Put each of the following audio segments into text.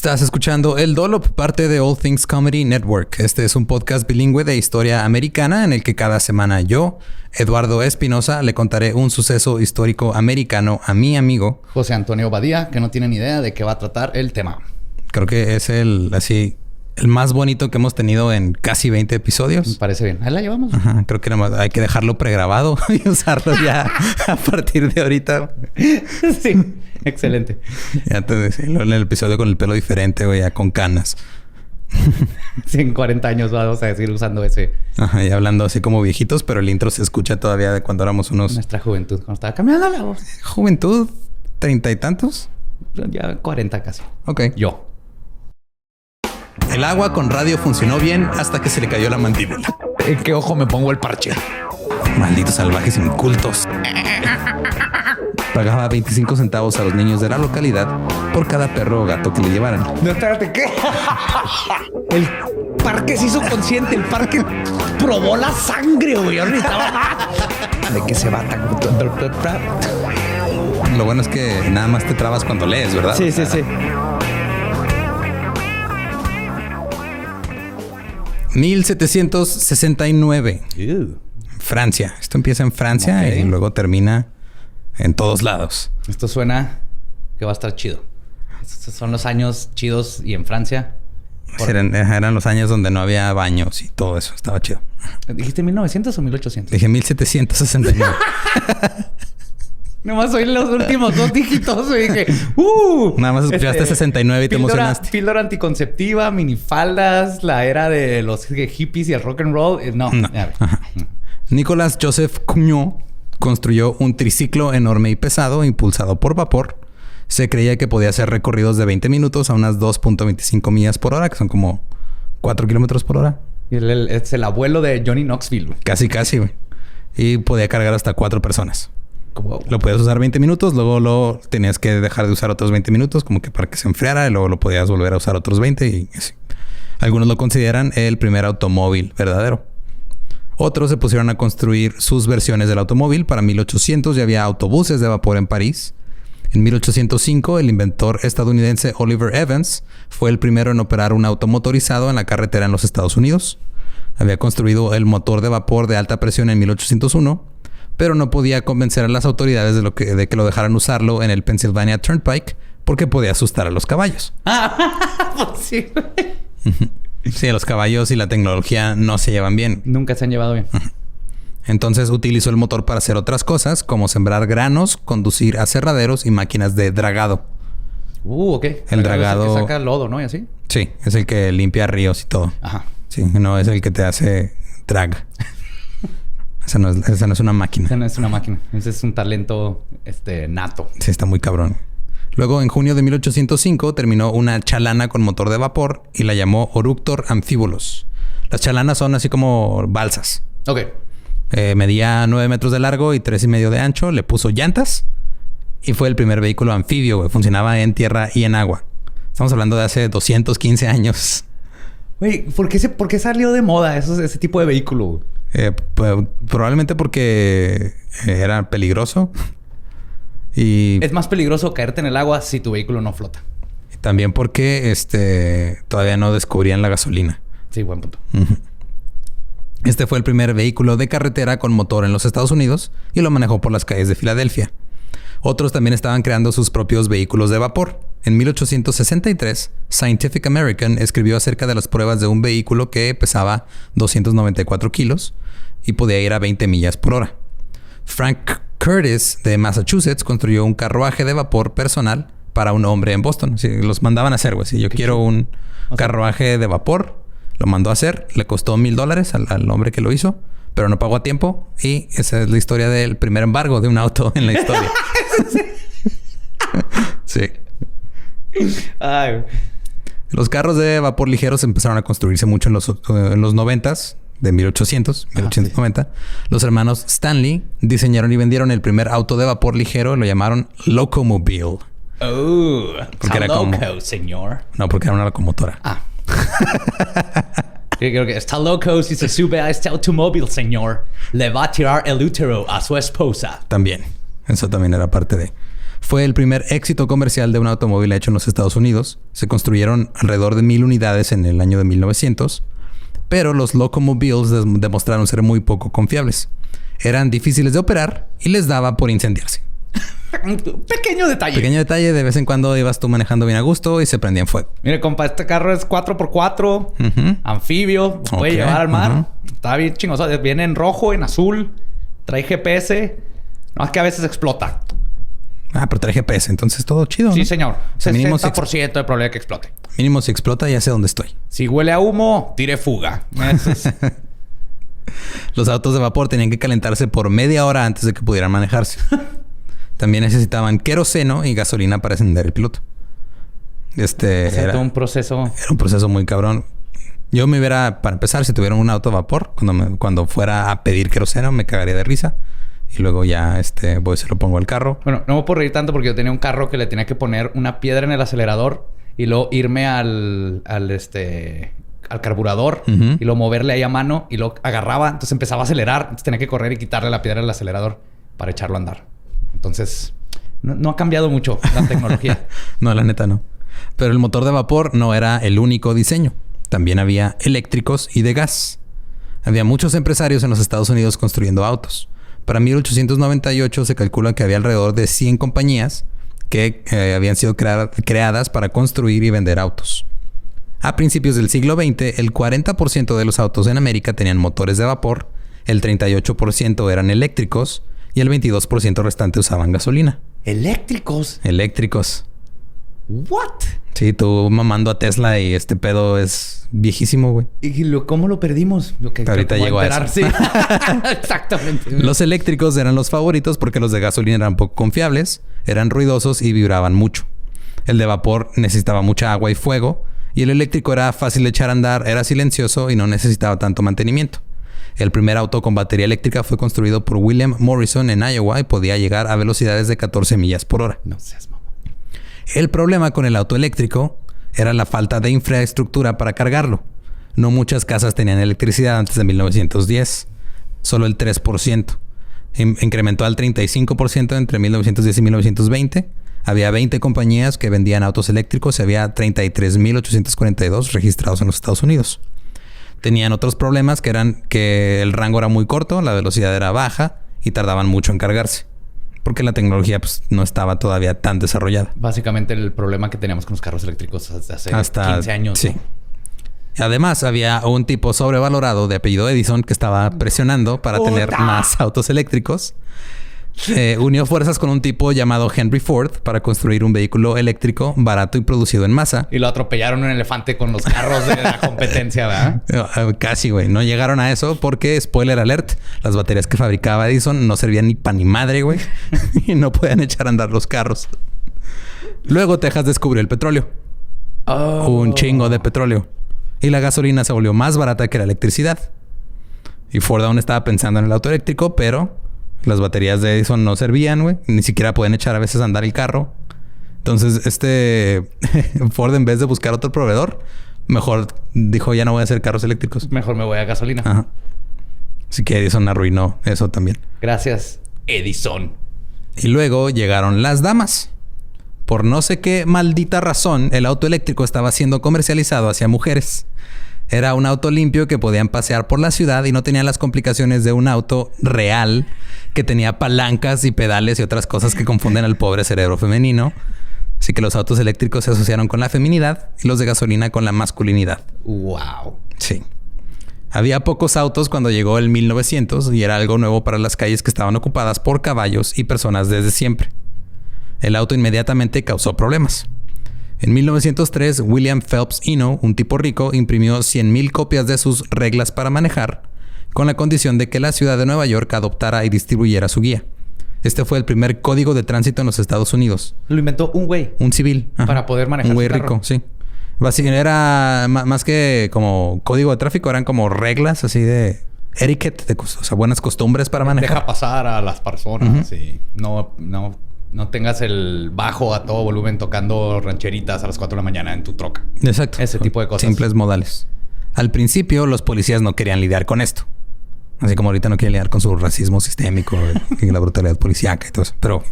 Estás escuchando El Dollop, parte de All Things Comedy Network. Este es un podcast bilingüe de historia americana en el que cada semana yo, Eduardo Espinosa, le contaré un suceso histórico americano a mi amigo José Antonio Badía, que no tiene ni idea de qué va a tratar el tema. Creo que es el más bonito que hemos tenido en casi 20 episodios. Me parece bien. Ahí la llevamos. Ajá, creo que hay que dejarlo pregrabado y usarlo ya a partir de ahorita. Sí, excelente. Ya te decía, en el episodio con el pelo diferente, güey, ya con canas. Sí, en 40 años vamos a seguir usando ese. Ajá, y hablando así como viejitos, pero el intro se escucha todavía de cuando éramos unos... Nuestra juventud, cuando estaba cambiando la voz. ¿Juventud? ¿30 y tantos? Ya 40 casi. Ok. Yo. El agua con radio funcionó bien hasta que se le cayó la mandíbula. ¿En qué ojo me pongo el parche? Malditos salvajes incultos. Pagaba 25 centavos a los niños de la localidad por cada perro o gato que le llevaran. No, espérate, ¿qué? El parque se hizo consciente. El parque probó la sangre, güey. Ahorita de que se va tan... Lo bueno es que nada más te trabas cuando lees, ¿verdad? Sí, sí, sí. 1769. Francia. Esto empieza en Francia y luego termina en todos lados. Esto suena que va a estar chido. Estos son los años chidos y en Francia. Eran los años donde no había baños y todo eso. Estaba chido. ¿Dijiste 1900 o 1800? Dije 1769. Nomás oí los últimos dos dígitos y dije, Nada más escuchaste 69 y te emocionaste. Píldora anticonceptiva, minifaldas, la era de los hippies y el rock and roll. No. Nicolas Joseph Cugnot construyó un triciclo enorme y pesado impulsado por vapor. Se creía que podía hacer recorridos de 20 minutos a unas 2.25 millas por hora, que son como 4 kilómetros por hora. Y es el abuelo de Johnny Knoxville. Casi, güey. Y podía cargar hasta 4 personas. Wow. Lo podías usar 20 minutos, luego lo tenías que dejar de usar otros 20 minutos como que para que se enfriara y luego lo podías volver a usar otros 20 y así. Algunos lo consideran el primer automóvil verdadero. Otros se pusieron a construir sus versiones del automóvil. Para 1800 ya había autobuses de vapor en París. En 1805 el inventor estadounidense Oliver Evans fue el primero en operar un auto motorizado en la carretera en los Estados Unidos. Había construido el motor de vapor de alta presión en 1801. Pero no podía convencer a las autoridades de que lo dejaran usarlo en el Pennsylvania Turnpike porque podía asustar a los caballos. Pues sí. Sí, los caballos y la tecnología no se llevan bien. Nunca se han llevado bien. Entonces utilizó el motor para hacer otras cosas como sembrar granos, conducir aserraderos y máquinas de dragado. Ok. El dragado es el que saca lodo, ¿no? Y así. Sí, es el que limpia ríos y todo. Ajá. Sí, no es el que te hace drag. Esa no es una máquina. Esa no es una máquina. Ese es un talento nato. Sí, está muy cabrón. Luego, en junio de 1805, terminó una chalana con motor de vapor y la llamó Oructor Amphibolus. Las chalanas son así como balsas. Ok. Medía 9 metros de largo y 3.5 de ancho. Le puso llantas y fue el primer vehículo anfibio, güey. Funcionaba en tierra y en agua. Estamos hablando de hace 215 años. Güey, ¿por qué salió de moda ese tipo de vehículo? Probablemente porque era peligroso. Y es más peligroso caerte en el agua si tu vehículo no flota. Y también porque todavía no descubrían la gasolina. Sí, buen punto. Uh-huh. Este fue el primer vehículo de carretera con motor en los Estados Unidos y lo manejó por las calles de Filadelfia. Otros también estaban creando sus propios vehículos de vapor. En 1863, Scientific American escribió acerca de las pruebas de un vehículo que pesaba 294 kilos y podía ir a 20 millas por hora. Frank Curtis de Massachusetts construyó un carruaje de vapor personal para un hombre en Boston. Sí, los mandaban a hacer, güey. Si yo quiero un carruaje de vapor, lo mandó a hacer. Le costó $1,000 al hombre que lo hizo, pero no pagó a tiempo. Y esa es la historia del primer embargo de un auto en la historia. Sí. Ay. Los carros de vapor ligeros empezaron a construirse mucho en los 90s, de 1890. Sí. Los hermanos Stanley diseñaron y vendieron el primer auto de vapor ligero. Lo llamaron Locomobile. Porque era loco, señor. No, porque era una locomotora. Yo creo que está loco si se sube a este automóvil, señor. Le va a tirar el útero a su esposa. También. Eso también era parte de... Fue el primer éxito comercial de un automóvil hecho en los Estados Unidos. Se construyeron alrededor de 1,000 unidades en el año de 1900, pero los locomobiles demostraron ser muy poco confiables. Eran difíciles de operar y les daba por incendiarse. Pequeño detalle. Pequeño detalle, de vez en cuando ibas tú manejando bien a gusto y se prendía en fuego. Mire, compa, este carro es 4x4, anfibio, puede llevar al mar. Está bien chingoso. Viene en rojo, en azul, trae GPS. No, es que a veces explota. Ah, pero trae GPS, entonces todo chido, ¿no? Sí, señor. O sea, 60% de probabilidad de que explote. Mínimo si explota ya sé dónde estoy. Si huele a humo, tire fuga. Los autos de vapor tenían que calentarse por media hora antes de que pudieran manejarse. También necesitaban queroseno y gasolina para encender el piloto. Era todo un proceso. Era un proceso muy cabrón. Yo me hubiera, para empezar, si tuviera un auto de vapor, cuando fuera a pedir queroseno, me cagaría de risa. Y luego ya voy y se lo pongo al carro. Bueno, no me puedo reír tanto porque yo tenía un carro que le tenía que poner una piedra en el acelerador y luego irme al carburador y luego moverle ahí a mano y luego agarraba. Entonces empezaba a acelerar. Entonces tenía que correr y quitarle la piedra del acelerador para echarlo a andar. Entonces no ha cambiado mucho la tecnología. No, la neta no. Pero el motor de vapor no era el único diseño. También había eléctricos y de gas. Había muchos empresarios en los Estados Unidos construyendo autos. Para 1898 se calcula que había alrededor de 100 compañías que habían sido creadas para construir y vender autos. A principios del siglo XX, el 40% de los autos en América tenían motores de vapor, el 38% eran eléctricos y el 22% restante usaban gasolina. ¿Eléctricos? Eléctricos. ¿What? Sí, tú mamando a Tesla y este pedo es viejísimo, güey. ¿Y cómo lo perdimos? Ahorita llegó a eso. Sí. Exactamente. Los eléctricos eran los favoritos porque los de gasolina eran poco confiables, eran ruidosos y vibraban mucho. El de vapor necesitaba mucha agua y fuego y el eléctrico era fácil de echar a andar, era silencioso y no necesitaba tanto mantenimiento. El primer auto con batería eléctrica fue construido por William Morrison en Iowa y podía llegar a velocidades de 14 millas por hora. No seas mamón. El problema con el auto eléctrico era la falta de infraestructura para cargarlo. No muchas casas tenían electricidad antes de 1910. Solo el 3%. Incrementó al 35% entre 1910 y 1920. Había 20 compañías que vendían autos eléctricos y había 33,842 registrados en los Estados Unidos. Tenían otros problemas que eran que el rango era muy corto, la velocidad era baja y tardaban mucho en cargarse. Porque la tecnología no estaba todavía tan desarrollada. Básicamente el problema que teníamos con los carros eléctricos hasta 15 años. Sí. ¿No? Además, había un tipo sobrevalorado de apellido Edison que estaba presionando para tener más autos eléctricos. Unió fuerzas con un tipo llamado Henry Ford para construir un vehículo eléctrico barato y producido en masa. Y lo atropellaron un elefante con los carros de la competencia, ¿verdad? Casi, güey. No llegaron a eso porque, spoiler alert, las baterías que fabricaba Edison no servían ni pan ni madre, güey. Y no podían echar a andar los carros. Luego Texas descubrió el petróleo. Un chingo de petróleo. Y la gasolina se volvió más barata que la electricidad. Y Ford aún estaba pensando en el auto eléctrico, pero las baterías de Edison no servían, güey. Ni siquiera pueden echar a veces a andar el carro. Entonces, Ford, en vez de buscar otro proveedor, mejor dijo, ya no voy a hacer carros eléctricos. Mejor me voy a gasolina. Ajá. Así que Edison arruinó eso también. Gracias, Edison. Y luego llegaron las damas. Por no sé qué maldita razón, el auto eléctrico estaba siendo comercializado hacia mujeres. Era un auto limpio que podían pasear por la ciudad y no tenía las complicaciones de un auto real que tenía palancas y pedales y otras cosas que confunden al pobre cerebro femenino. Así que los autos eléctricos se asociaron con la feminidad y los de gasolina con la masculinidad. ¡Wow! Sí. Había pocos autos cuando llegó el 1900 y era algo nuevo para las calles que estaban ocupadas por caballos y personas desde siempre. El auto inmediatamente causó problemas. En 1903, William Phelps Eno, un tipo rico, imprimió 100,000 copias de sus reglas para manejar con la condición de que la ciudad de Nueva York adoptara y distribuyera su guía. Este fue el primer código de tránsito en los Estados Unidos. Lo inventó un güey. Un civil. Ajá. Para poder manejar un güey rico, sí. Básicamente era más que como código de tráfico, eran como reglas así de etiquette, o sea, buenas costumbres para manejar. Deja pasar a las personas y no tengas el bajo a todo volumen tocando rancheritas a las 4 de la mañana en tu troca. Exacto. Ese tipo de cosas. Simples modales. Al principio, los policías no querían lidiar con esto. Así como ahorita no quieren lidiar con su racismo sistémico y la brutalidad policíaca y todo eso. Pero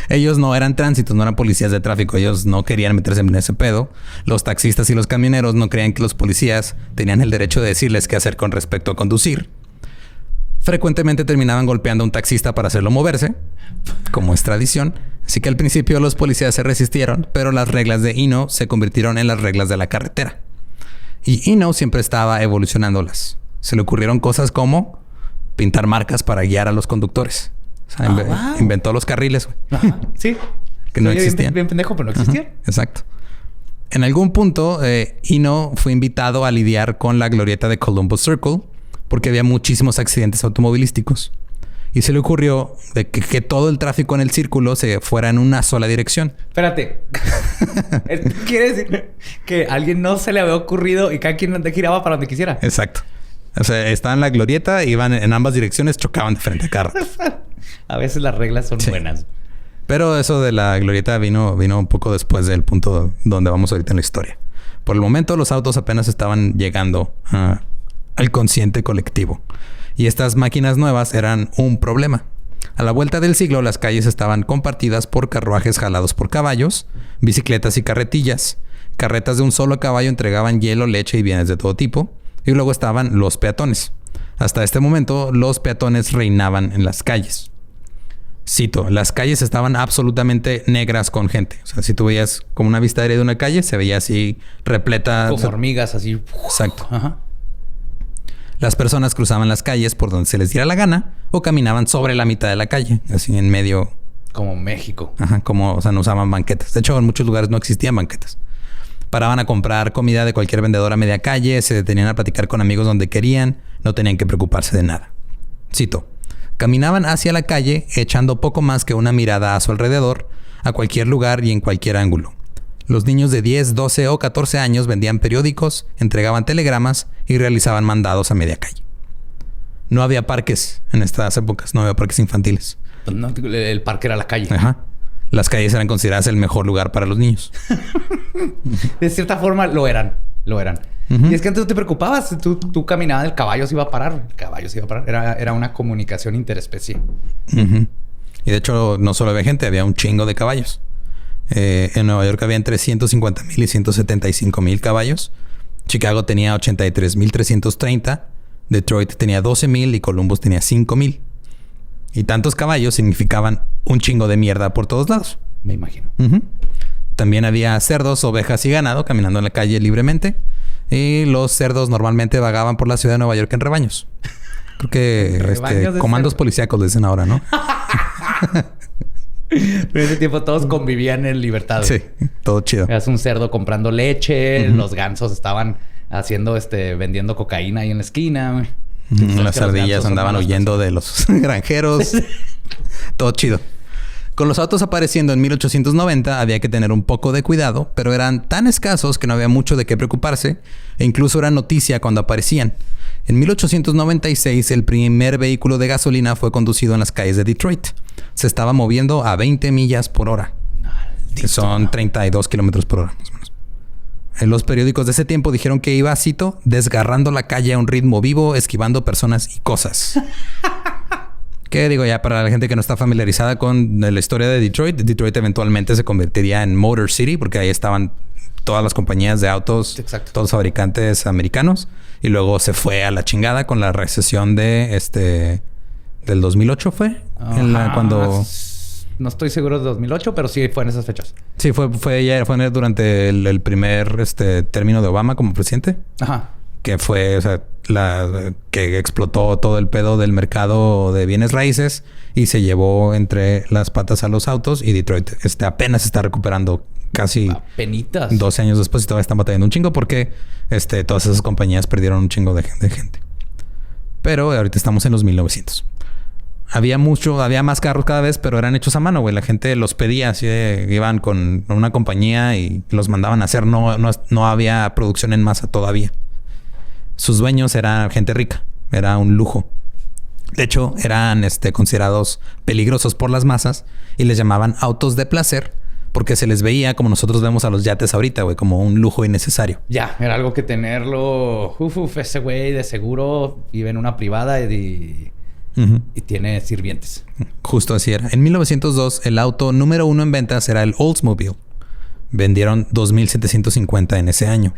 Ellos no eran tránsitos, no eran policías de tráfico. Ellos no querían meterse en ese pedo. Los taxistas y los camioneros no creían que los policías tenían el derecho de decirles qué hacer con respecto a conducir. Frecuentemente terminaban golpeando a un taxista para hacerlo moverse, como es tradición. Así que al principio los policías se resistieron, pero las reglas de Eno se convirtieron en las reglas de la carretera. Y Eno siempre estaba evolucionándolas. Se le ocurrieron cosas como pintar marcas para guiar a los conductores. O sea, inventó los carriles, güey. Sí. Que no existían. Bien pendejo, pero no existían. Exacto. En algún punto, Eno fue invitado a lidiar con la glorieta de Columbus Circle porque había muchísimos accidentes automovilísticos. Y se le ocurrió de que todo el tráfico en el círculo se fuera en una sola dirección. Espérate. ¿Quiere decir que a alguien no se le había ocurrido y cada quien giraba para donde quisiera? Exacto. O sea, estaban en la glorieta, iban en ambas direcciones, chocaban de frente a carros. A veces las reglas son buenas. Pero eso de la glorieta vino un poco después del punto donde vamos ahorita en la historia. Por el momento, los autos apenas estaban llegando al consciente colectivo. Y estas máquinas nuevas eran un problema. A la vuelta del siglo, las calles estaban compartidas por carruajes jalados por caballos, bicicletas y carretillas. Carretas de un solo caballo entregaban hielo, leche y bienes de todo tipo. Y luego estaban los peatones. Hasta este momento, los peatones reinaban en las calles. Cito, las calles estaban absolutamente negras con gente. O sea, si tú veías como una vista aérea de una calle, se veía así repleta... Como hormigas así. Exacto. Ajá. Las personas cruzaban las calles por donde se les diera la gana o caminaban sobre la mitad de la calle, así en medio... Como México. Ajá, como, o sea, no usaban banquetas. De hecho, en muchos lugares no existían banquetas. Paraban a comprar comida de cualquier vendedor a media calle, se detenían a platicar con amigos donde querían, no tenían que preocuparse de nada. Cito, caminaban hacia la calle echando poco más que una mirada a su alrededor, a cualquier lugar y en cualquier ángulo. Los niños de 10, 12 o 14 años vendían periódicos, entregaban telegramas y realizaban mandados a media calle. No había parques en estas épocas, no había parques infantiles. No, el parque era la calle. Ajá. Las calles eran consideradas el mejor lugar para los niños. De cierta forma lo eran. Y es que antes no te preocupabas. Tú caminabas, el caballo se iba a parar. Era una comunicación interespecie. Y de hecho, no solo había gente, había un chingo de caballos. En Nueva York había entre 150,000 y 175,000 caballos. Chicago tenía 83,330. Detroit tenía 12,000 y Columbus tenía 5,000. Y tantos caballos significaban un chingo de mierda por todos lados. Me imagino. También había cerdos, ovejas y ganado caminando en la calle libremente. Y los cerdos normalmente vagaban por la ciudad de Nueva York en rebaños. Creo que comandos policíacos le dicen ahora, ¿no? En ese tiempo todos convivían en libertad. Sí, todo chido. Eras un cerdo comprando leche. Los gansos estaban haciendo, vendiendo cocaína ahí en la esquina. Las ardillas andaban huyendo de los granjeros. Todo chido. Con los autos apareciendo en 1890 había que tener un poco de cuidado, pero eran tan escasos que no había mucho de qué preocuparse e incluso era noticia cuando aparecían. En 1896 el primer vehículo de gasolina fue conducido en las calles de Detroit. Se estaba moviendo a 20 millas por hora. Que son 32 kilómetros por hora, más o menos. En los periódicos de ese tiempo dijeron que iba, cito, desgarrando la calle a un ritmo vivo, esquivando personas y cosas. Que digo, ya para la gente que no está familiarizada con la historia de Detroit, Detroit eventualmente se convertiría en Motor City porque ahí estaban todas las compañías de autos, todos los fabricantes americanos. Y luego se fue a la chingada con la recesión de del 2008 fue. Cuando... No estoy seguro de 2008, pero sí fue en esas fechas. Sí, fue durante el primer término de Obama como presidente. Ajá. Que fue, o sea, que explotó todo el pedo del mercado de bienes raíces y se llevó entre las patas a los autos. Y Detroit apenas se está recuperando casi apenitas. 12 años después y todavía están batallando un chingo porque todas esas compañías perdieron un chingo de gente. Pero ahorita estamos en los 1900. Había más carros cada vez, pero eran hechos a mano, güey. La gente los pedía, así iban con una compañía y los mandaban a hacer. No había producción en masa todavía. Sus dueños eran gente rica. Era un lujo. De hecho, eran considerados peligrosos por las masas y les llamaban autos de placer porque se les veía como nosotros vemos a los yates ahorita, güey, como un lujo innecesario. Ya, era algo que tenerlo. Ese güey de seguro vive en una privada y y tiene sirvientes. Justo así era. En 1902, el auto número 1 en ventas era el Oldsmobile. Vendieron 2,750 en ese año.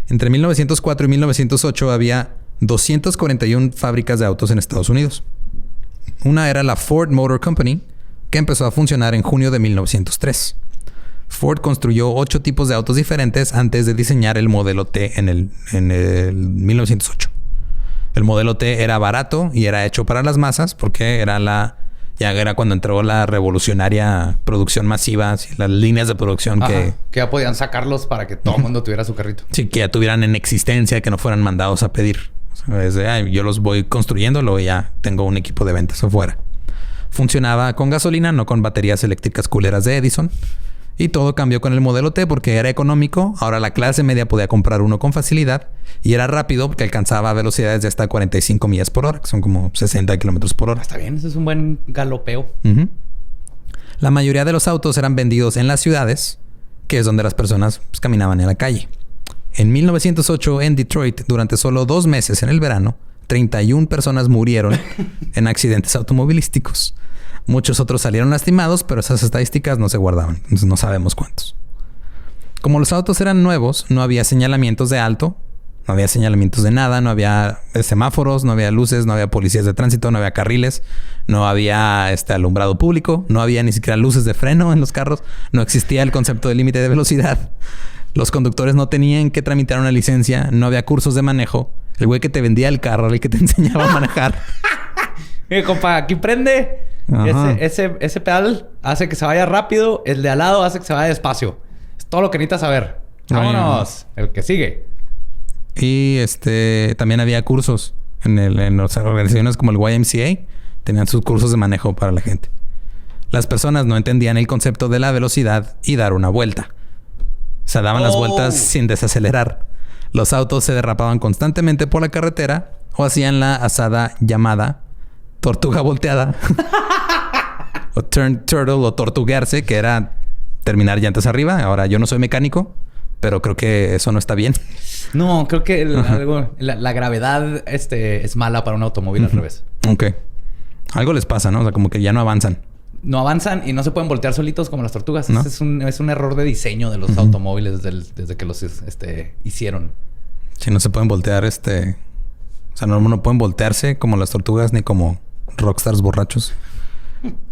Entre 1904 y 1908 había 241 fábricas de autos en Estados Unidos. Una era la Ford Motor Company, que empezó a funcionar en junio de 1903. Ford construyó 8 tipos de autos diferentes antes de diseñar el modelo T en el 1908. El modelo T era barato y era hecho para las masas porque ya era cuando entró la revolucionaria producción masiva, las líneas de producción que ya podían sacarlos para que todo el mundo tuviera su carrito. Sí, que ya tuvieran en existencia, que no fueran mandados a pedir. O sea, yo los voy construyendo, luego ya tengo un equipo de ventas afuera. Funcionaba con gasolina, no con baterías eléctricas culeras de Edison. Y todo cambió con el modelo T porque era económico. Ahora la clase media podía comprar uno con facilidad. Y era rápido porque alcanzaba velocidades de hasta 45 millas por hora, que son como 60 kilómetros por hora. Está bien, eso es un buen galopeo. La mayoría de los autos eran vendidos en las ciudades, que es donde las personas caminaban en la calle. En 1908, en Detroit, durante solo 2 meses en el verano, 31 personas murieron en accidentes automovilísticos. Muchos otros salieron lastimados, pero esas estadísticas no se guardaban. Entonces no sabemos cuántos. Como los autos eran nuevos, no había señalamientos de alto, no había señalamientos de nada, no había semáforos, no había luces, no había policías de tránsito, no había carriles, no había alumbrado público, no había ni siquiera luces de freno en los carros, no existía el concepto de límite de velocidad. Los conductores no tenían que tramitar una licencia, no había cursos de manejo. El güey que te vendía el carro, el que te enseñaba a manejar. Compa, aquí prende. Ese pedal hace que se vaya rápido. El de al lado hace que se vaya despacio. Es todo lo que necesitas saber. Vámonos. El que sigue. Y también había cursos en las organizaciones como el YMCA. Tenían sus cursos de manejo para la gente. Las personas no entendían el concepto de la velocidad y dar una vuelta. O sea, daban las vueltas sin desacelerar. Los autos se derrapaban constantemente por la carretera o hacían la asada llamada tortuga volteada. O turn turtle o tortuguearse, que era terminar llantas arriba. Ahora, yo no soy mecánico, pero creo que eso no está bien. No, creo que la gravedad es mala para un automóvil al revés. Ok. Algo les pasa, ¿no? O sea, como que ya no avanzan. No avanzan y no se pueden voltear solitos como las tortugas. ¿No? Es un error de diseño de los automóviles desde que los hicieron. Sí, no se pueden voltear, O sea, no pueden voltearse como las tortugas ni como rockstars borrachos.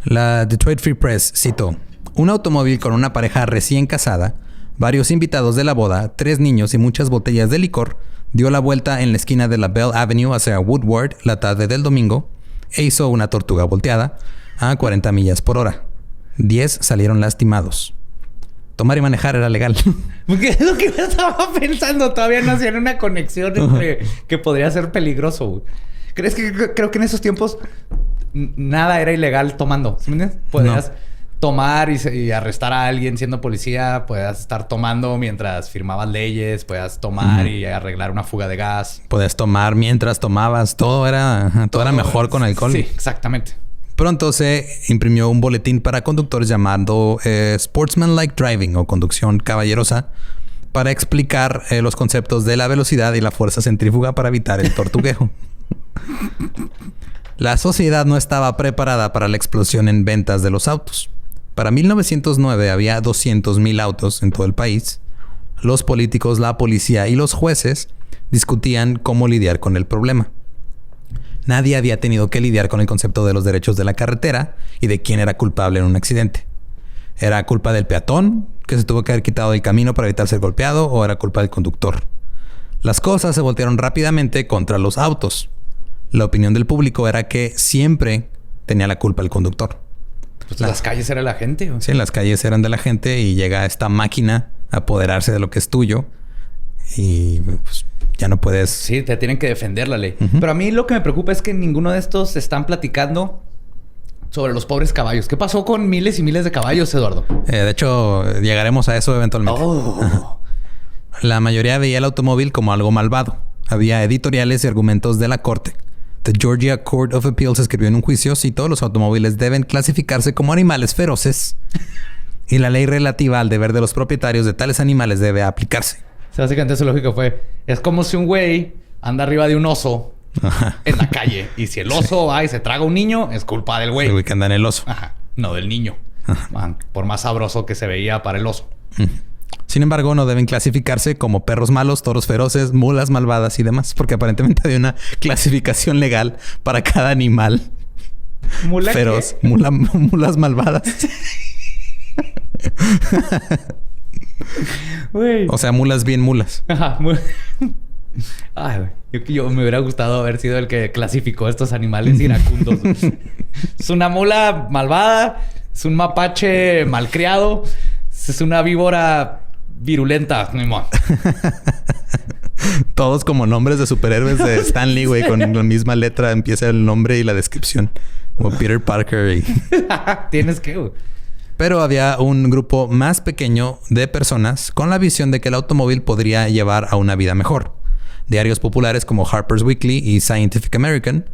La Detroit Free Press citó: un automóvil con una pareja recién casada, varios invitados de la boda, 3 niños y muchas botellas de licor dio la vuelta en la esquina de la Bell Avenue hacia Woodward la tarde del domingo e hizo una tortuga volteada a 40 millas por hora. 10 salieron lastimados. Tomar y manejar era legal. Porque es lo que yo estaba pensando. Todavía no hacían una conexión entre que podría ser peligroso. ¿Crees que creo que en esos tiempos nada era ilegal tomando? ¿Sí me entiendes? Podías tomar y arrestar a alguien siendo policía. Podías estar tomando mientras firmabas leyes. Podías tomar y arreglar una fuga de gas. Podías tomar mientras tomabas. Todo era mejor con alcohol. Sí, exactamente. Pronto se imprimió un boletín para conductores llamado Sportsmanlike Driving o conducción caballerosa para explicar los conceptos de la velocidad y la fuerza centrífuga para evitar el tortugueo. La sociedad no estaba preparada para la explosión en ventas de los autos. Para 1909 había 200,000 autos en todo el país. Los políticos, la policía y los jueces discutían cómo lidiar con el problema. Nadie había tenido que lidiar con el concepto de los derechos de la carretera y de quién era culpable en un accidente. ¿Era culpa del peatón, que se tuvo que haber quitado del camino para evitar ser golpeado, o era culpa del conductor? Las cosas se voltearon rápidamente contra los autos. La opinión del público era que siempre tenía la culpa el conductor. Pues las calles eran la gente. Sí, las calles eran de la gente y llega esta máquina a apoderarse de lo que es tuyo y pues ya no puedes... Sí, te tienen que defender la ley. Pero a mí lo que me preocupa es que ninguno de estos están platicando sobre los pobres caballos. ¿Qué pasó con miles y miles de caballos, Eduardo? De hecho, llegaremos a eso eventualmente. La mayoría veía el automóvil como algo malvado. Había editoriales y argumentos de la corte. The Georgia Court of Appeals escribió en un juicio: si todos los automóviles deben clasificarse como animales feroces y la ley relativa al deber de los propietarios de tales animales debe aplicarse. Básicamente su lógica fue: es como si un güey anda arriba de un oso en la calle. Y si el oso va y se traga un niño, es culpa del güey. El güey que anda en el oso. Ajá. No del niño. Por más sabroso que se veía para el oso. Sin embargo, no deben clasificarse como perros malos, toros feroces, mulas malvadas y demás, porque aparentemente había una clasificación legal para cada animal ¿Mula feroz. Mulas malvadas. O sea, mulas bien mulas. Ajá. Ay, güey. Yo me hubiera gustado haber sido el que clasificó estos animales iracundos. Es una mula malvada. Es un mapache malcriado. Es una víbora virulenta. Todos como nombres de superhéroes de Stan Lee, güey. Con la misma letra empieza el nombre y la descripción. Como Peter Parker y... Tienes que, güey. Pero había un grupo más pequeño de personas con la visión de que el automóvil podría llevar a una vida mejor. Diarios populares como Harper's Weekly y Scientific American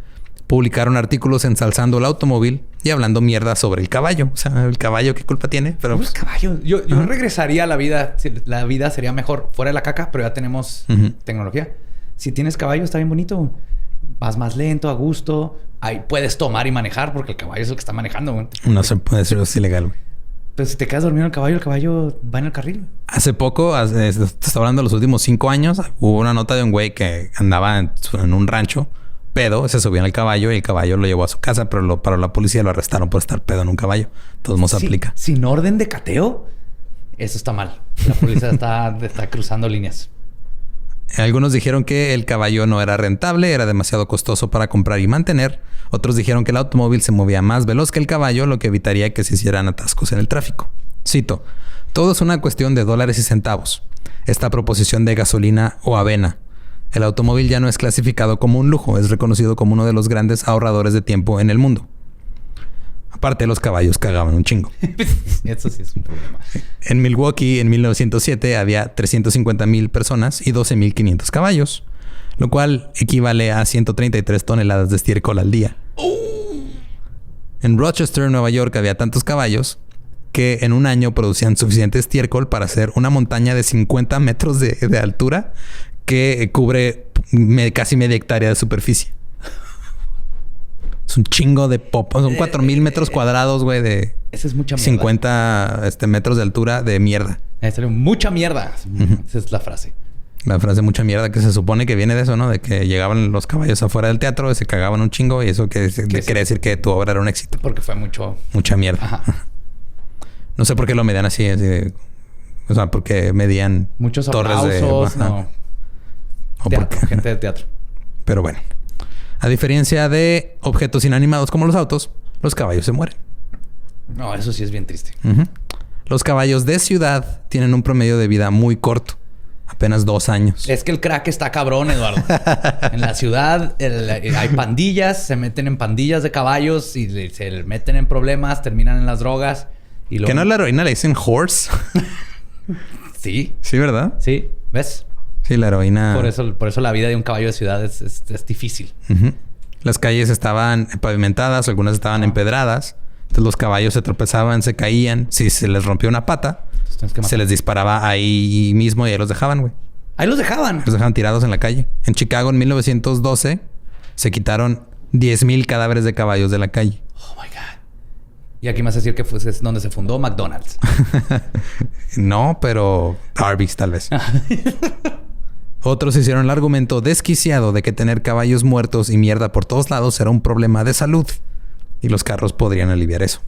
publicaron artículos ensalzando el automóvil y hablando mierda sobre el caballo. O sea, el caballo, ¿qué culpa tiene? Pero pues, caballo. Yo regresaría a la vida. La vida sería mejor fuera de la caca, pero ya tenemos tecnología. Si tienes caballo, está bien bonito. Vas más lento, a gusto. Ahí puedes tomar y manejar porque el caballo es el que está manejando, güey. No se puede decir, es ilegal, güey. Pero si te quedas dormido en el caballo va en el carril. Hace poco, te está hablando de los últimos 5 años, hubo una nota de un güey que andaba en un rancho, pedo, se subió en el caballo y el caballo lo llevó a su casa, pero lo paró la policía y lo arrestaron por estar pedo en un caballo. Todos modos aplica. Sin orden de cateo, eso está mal. La policía está cruzando líneas. Algunos dijeron que el caballo no era rentable, era demasiado costoso para comprar y mantener. Otros dijeron que el automóvil se movía más veloz que el caballo, lo que evitaría que se hicieran atascos en el tráfico. Cito: todo es una cuestión de dólares y centavos. Esta proposición de gasolina o avena. El automóvil ya no es clasificado como un lujo, es reconocido como uno de los grandes ahorradores de tiempo en el mundo. Aparte, los caballos cagaban un chingo. Eso sí es un problema. En Milwaukee, en 1907, había 350,000 personas y 12,500 caballos, lo cual equivale a 133 toneladas de estiércol al día. En Rochester, Nueva York, había tantos caballos que en un año producían suficiente estiércol para hacer una montaña de 50 metros de altura que cubre casi media hectárea de superficie. Es un chingo de pop. Son 4,000 metros cuadrados, güey, de... Esa es mucha mierda. 50 metros de altura de mierda. Mucha mierda. Esa es la frase. La frase mucha mierda, que se supone que viene de eso, ¿no? De que llegaban los caballos afuera del teatro, se cagaban un chingo y eso quiere decir que tu obra era un éxito. Porque fue mucha mierda. Ajá. No sé por qué lo medían así o sea, porque medían muchos torres aplausos, de... no. O teatro, porque... gente de teatro. Pero bueno. A diferencia de objetos inanimados como los autos, los caballos se mueren. No, eso sí es bien triste. Los caballos de ciudad tienen un promedio de vida muy corto. Apenas 2 años. Es que el crack está cabrón, Eduardo. En la ciudad hay pandillas. Se meten en pandillas de caballos y se meten en problemas. Terminan en las drogas. Y luego... ¿Que no es la heroína? ¿Le dicen horse? Sí. Sí, ¿verdad? Sí. ¿Ves? Sí, la heroína... Por eso la vida de un caballo de ciudad es difícil. Las calles estaban pavimentadas, algunas estaban empedradas. Entonces los caballos se tropezaban, se caían. Si se les rompió una pata, se les disparaba ahí mismo y ahí los dejaban, güey. Ahí los dejaban. Los dejaban tirados en la calle. En Chicago, en 1912, se quitaron 10,000 cadáveres de caballos de la calle. Oh, my God. Y aquí me vas a decir que es donde se fundó McDonald's. No, pero Arby's tal vez. Otros hicieron el argumento desquiciado de que tener caballos muertos y mierda por todos lados era un problema de salud. Y los carros podrían aliviar eso.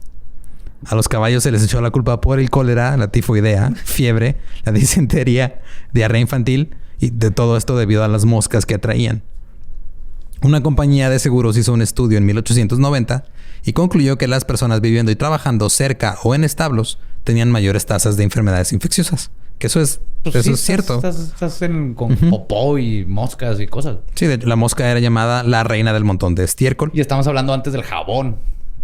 A los caballos se les echó la culpa por el cólera, la tifoidea, fiebre, la disentería, diarrea infantil y de todo esto debido a las moscas que atraían. Una compañía de seguros hizo un estudio en 1890 y concluyó que las personas viviendo y trabajando cerca o en establos tenían mayores tasas de enfermedades infecciosas. Que eso es, pues eso sí, es cierto. Estás con popó y moscas y cosas. Sí, de hecho, la mosca era llamada la reina del montón de estiércol. Y estamos hablando antes del jabón.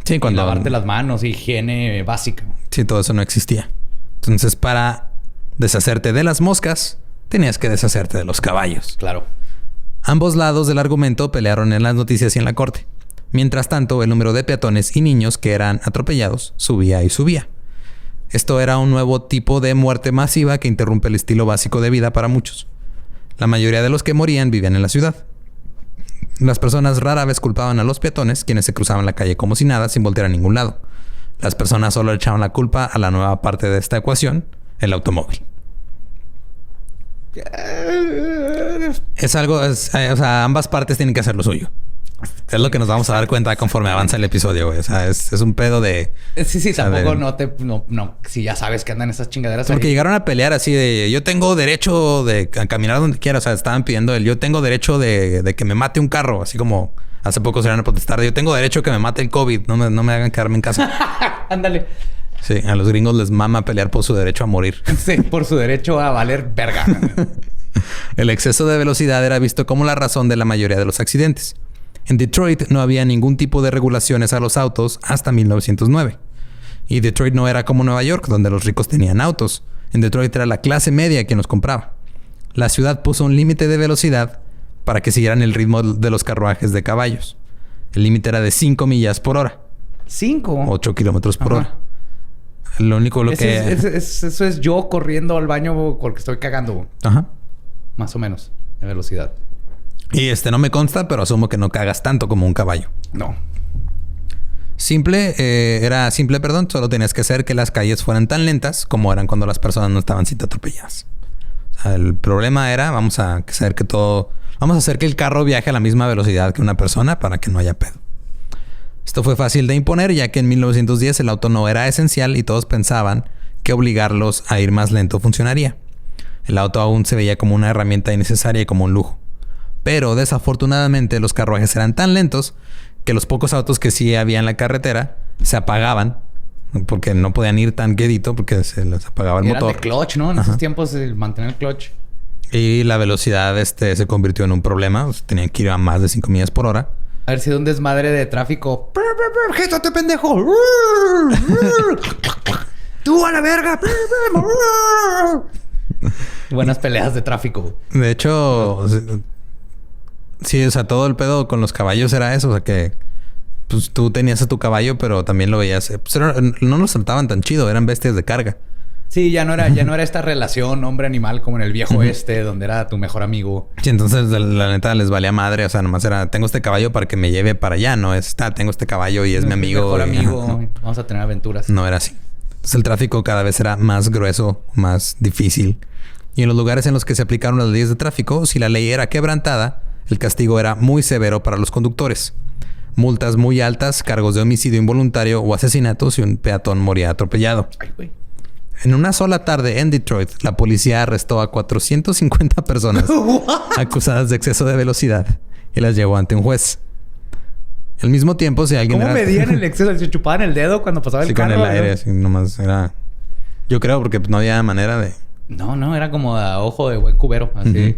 Sí, cuando... Y lavarte las manos, higiene básica. Sí, todo eso no existía. Entonces, para deshacerte de las moscas, tenías que deshacerte de los caballos. Claro. Ambos lados del argumento pelearon en las noticias y en la corte. Mientras tanto, el número de peatones y niños que eran atropellados subía y subía. Esto era un nuevo tipo de muerte masiva que interrumpe el estilo básico de vida para muchos. La mayoría de los que morían vivían en la ciudad. Las personas rara vez culpaban a los peatones, quienes se cruzaban la calle como si nada, sin voltear a ningún lado. Las personas solo echaban la culpa a la nueva parte de esta ecuación, el automóvil. Es algo, o sea, ambas partes tienen que hacer lo suyo. Es lo que nos vamos a dar cuenta conforme avanza el episodio, güey. O sea, es un pedo de... Sí, tampoco no. Si ya sabes que andan esas chingaderas. Porque llegaron a pelear así de... Yo tengo derecho de caminar donde quiera. O sea, estaban pidiendo yo tengo derecho de que me mate un carro. Así como hace poco se iban a protestar. Yo tengo derecho que me mate el COVID. No me hagan quedarme en casa. Ándale. Sí, a los gringos les mama pelear por su derecho a morir. Sí, por su derecho a valer verga. El exceso de velocidad era visto como la razón de la mayoría de los accidentes. En Detroit no había ningún tipo de regulaciones a los autos hasta 1909. Y Detroit no era como Nueva York, donde los ricos tenían autos. En Detroit era la clase media quien los compraba. La ciudad puso un límite de velocidad para que siguieran el ritmo de los carruajes de caballos. El límite era de 5 millas por hora. ¿5? 8 kilómetros por hora. Lo único eso es yo corriendo al baño porque estoy cagando. Ajá. Más o menos, de velocidad. Y no me consta, pero asumo que no cagas tanto como un caballo. No. Era simple, solo tenías que hacer que las calles fueran tan lentas como eran cuando las personas no estaban siendo atropelladas. O sea, el problema era, vamos a hacer que el carro viaje a la misma velocidad que una persona para que no haya pedo. Esto fue fácil de imponer, ya que en 1910 el auto no era esencial y todos pensaban que obligarlos a ir más lento funcionaría. El auto aún se veía como una herramienta innecesaria y como un lujo. Pero desafortunadamente los carruajes eran tan lentos que los pocos autos que sí había en la carretera se apagaban porque no podían ir tan quedito porque se les apagaba el motor. Era de clutch, ¿no? En esos tiempos mantener el clutch. Y la velocidad se convirtió en un problema. O sea, tenían que ir a más de 5 millas por hora. Haber sido un desmadre de tráfico. ¡Quítate, pendejo! ¡Tú a la verga! Buenas peleas de tráfico. De hecho... Sí, o sea, todo el pedo con los caballos era eso. O sea, que pues tú tenías a tu caballo, pero también lo veías. Pues, no los trataban tan chido. Eran bestias de carga. Sí, ya no era esta relación hombre-animal como en el viejo donde era tu mejor amigo. Sí, entonces la neta les valía madre. O sea, nomás era... Tengo este caballo para que me lleve para allá. No es... tengo este caballo y es mi amigo. Mejor amigo. Vamos a tener aventuras. No era así. Entonces el tráfico cada vez era más grueso, más difícil. Y en los lugares en los que se aplicaron las leyes de tráfico, si la ley era quebrantada, el castigo era muy severo para los conductores. Multas muy altas, cargos de homicidio involuntario o asesinato si un peatón moría atropellado. Ay, güey. En una sola tarde en Detroit, la policía arrestó a 450 personas acusadas de exceso de velocidad y las llevó ante un juez. Al mismo tiempo, si alguien... ¿Cómo medían el exceso? ¿Se chupaban el dedo cuando pasaba el carro? Sí, con el aire, así nomás era... Yo creo porque no había manera de... No, era como a ojo de buen cubero, así.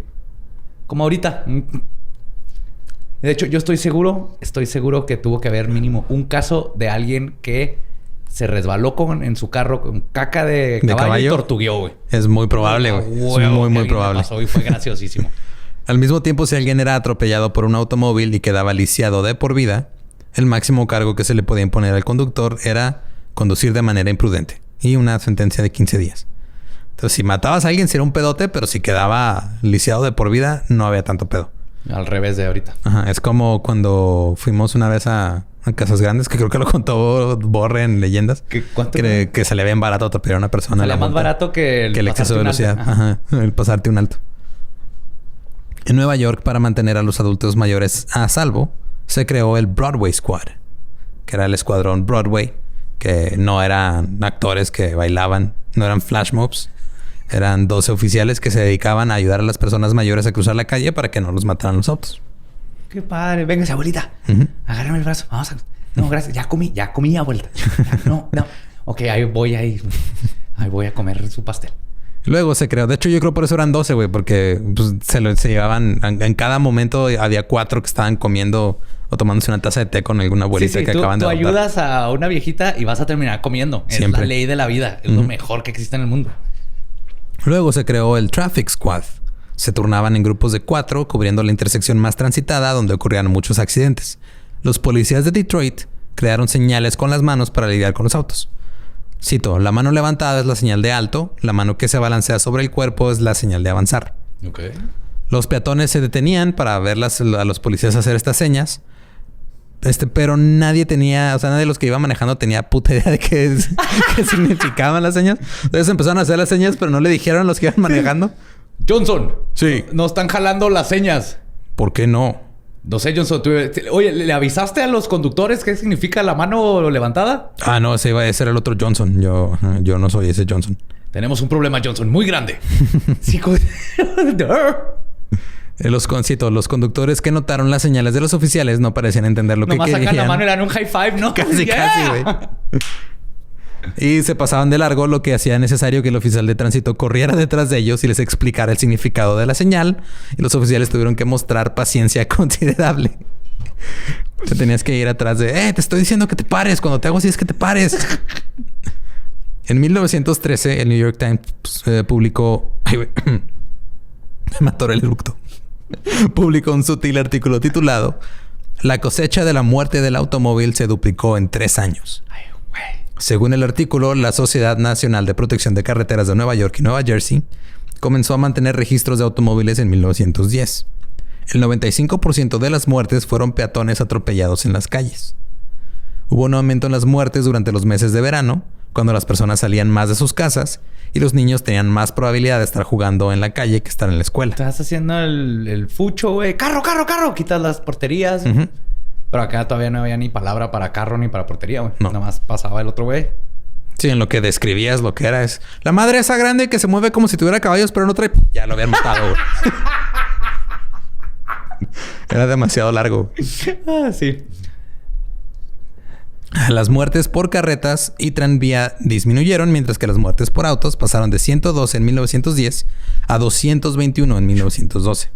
Como ahorita. De hecho, yo estoy seguro que tuvo que haber mínimo un caso de alguien que se resbaló en su carro con caca de caballo y tortugueó, güey. Es muy probable, güey. Es muy probable. Pasó y fue graciosísimo. Al mismo tiempo, si alguien era atropellado por un automóvil y quedaba lisiado de por vida, el máximo cargo que se le podía imponer al conductor era conducir de manera imprudente y una sentencia de 15 días. Entonces, si matabas a alguien, sí era un pedote, pero si quedaba lisiado de por vida, no había tanto pedo. Al revés de ahorita. Ajá. Es como cuando fuimos una vez a Casas Grandes, que creo que lo contó Borre en Leyendas. ¿Cuánto? Que salía bien barato atropellar a una persona. Salía más barato que el exceso de velocidad. Ajá. El pasarte un alto. En Nueva York, para mantener a los adultos mayores a salvo, se creó el Broadway Squad, que era el escuadrón Broadway, que no eran actores que bailaban, no eran flash mobs. Eran 12 oficiales que se dedicaban a ayudar a las personas mayores a cruzar la calle para que no los mataran los autos. ¡Qué padre! Véngase, abuelita. Agárrame el brazo. Vamos a... No, gracias. Ya comí, abuelita. No. Ok, ahí voy a comer su pastel. Luego se creó... De hecho, yo creo por eso eran 12, güey. Porque pues, se llevaban... En cada momento había 4 que estaban comiendo o tomándose una taza de té con alguna abuelita que acaban de adoptar. Tú ayudas a una viejita y vas a terminar comiendo. Siempre. Es la ley de la vida. Es lo mejor que existe en el mundo. Luego se creó el Traffic Squad. Se turnaban en grupos de 4, cubriendo la intersección más transitada donde ocurrían muchos accidentes. Los policías de Detroit crearon señales con las manos para lidiar con los autos. Cito, la mano levantada es la señal de alto, la mano que se balancea sobre el cuerpo es la señal de avanzar. Okay. Los peatones se detenían para ver a los policías hacer estas señas. Pero nadie tenía... O sea, nadie de los que iban manejando tenía puta idea de qué significaban las señas. Entonces empezaron a hacer las señas, pero no le dijeron a los que iban manejando. Johnson. Sí. No están jalando las señas. ¿Por qué no? No sé, Johnson. Oye, ¿le avisaste a los conductores qué significa la mano levantada? Ah, no. Ese era el otro Johnson. Yo no soy ese Johnson. Tenemos un problema, Johnson. Muy grande. Sí, los conductores que notaron las señales de los oficiales no parecían entender lo que querían. Nomás sacan la mano y dan un high five, ¿no? Casi, güey. Y se pasaban de largo, lo que hacía necesario que el oficial de tránsito corriera detrás de ellos y les explicara el significado de la señal. Y los oficiales tuvieron que mostrar paciencia considerable. Te tenías que ir atrás de... te estoy diciendo que te pares. Cuando te hago así es que te pares. En 1913, el New York Times publicó... Ay, güey. Me mató el eructo. Publicó un sutil artículo titulado "La cosecha de la muerte del automóvil se duplicó en 3 años". Ay, güey. Según el artículo, la Sociedad Nacional de Protección de Carreteras de Nueva York y Nueva Jersey comenzó a mantener registros de automóviles en 1910. El 95% de las muertes fueron peatones atropellados en las calles. Hubo un aumento en las muertes durante los meses de verano, cuando las personas salían más de sus casas y los niños tenían más probabilidad de estar jugando en la calle que estar en la escuela. Estás haciendo el fucho, güey. ¡Carro, carro, carro! Quitas las porterías. Uh-huh. Pero acá todavía no había ni palabra para carro ni para portería, güey. No. Nada más pasaba el otro güey. Sí, en lo que describías lo que era es... La madre esa grande que se mueve como si tuviera caballos, pero no trae... Ya lo habían matado, güey. Era demasiado largo. Ah, sí. Las muertes por carretas y tranvía disminuyeron, mientras que las muertes por autos pasaron de 112 en 1910 a 221 en 1912.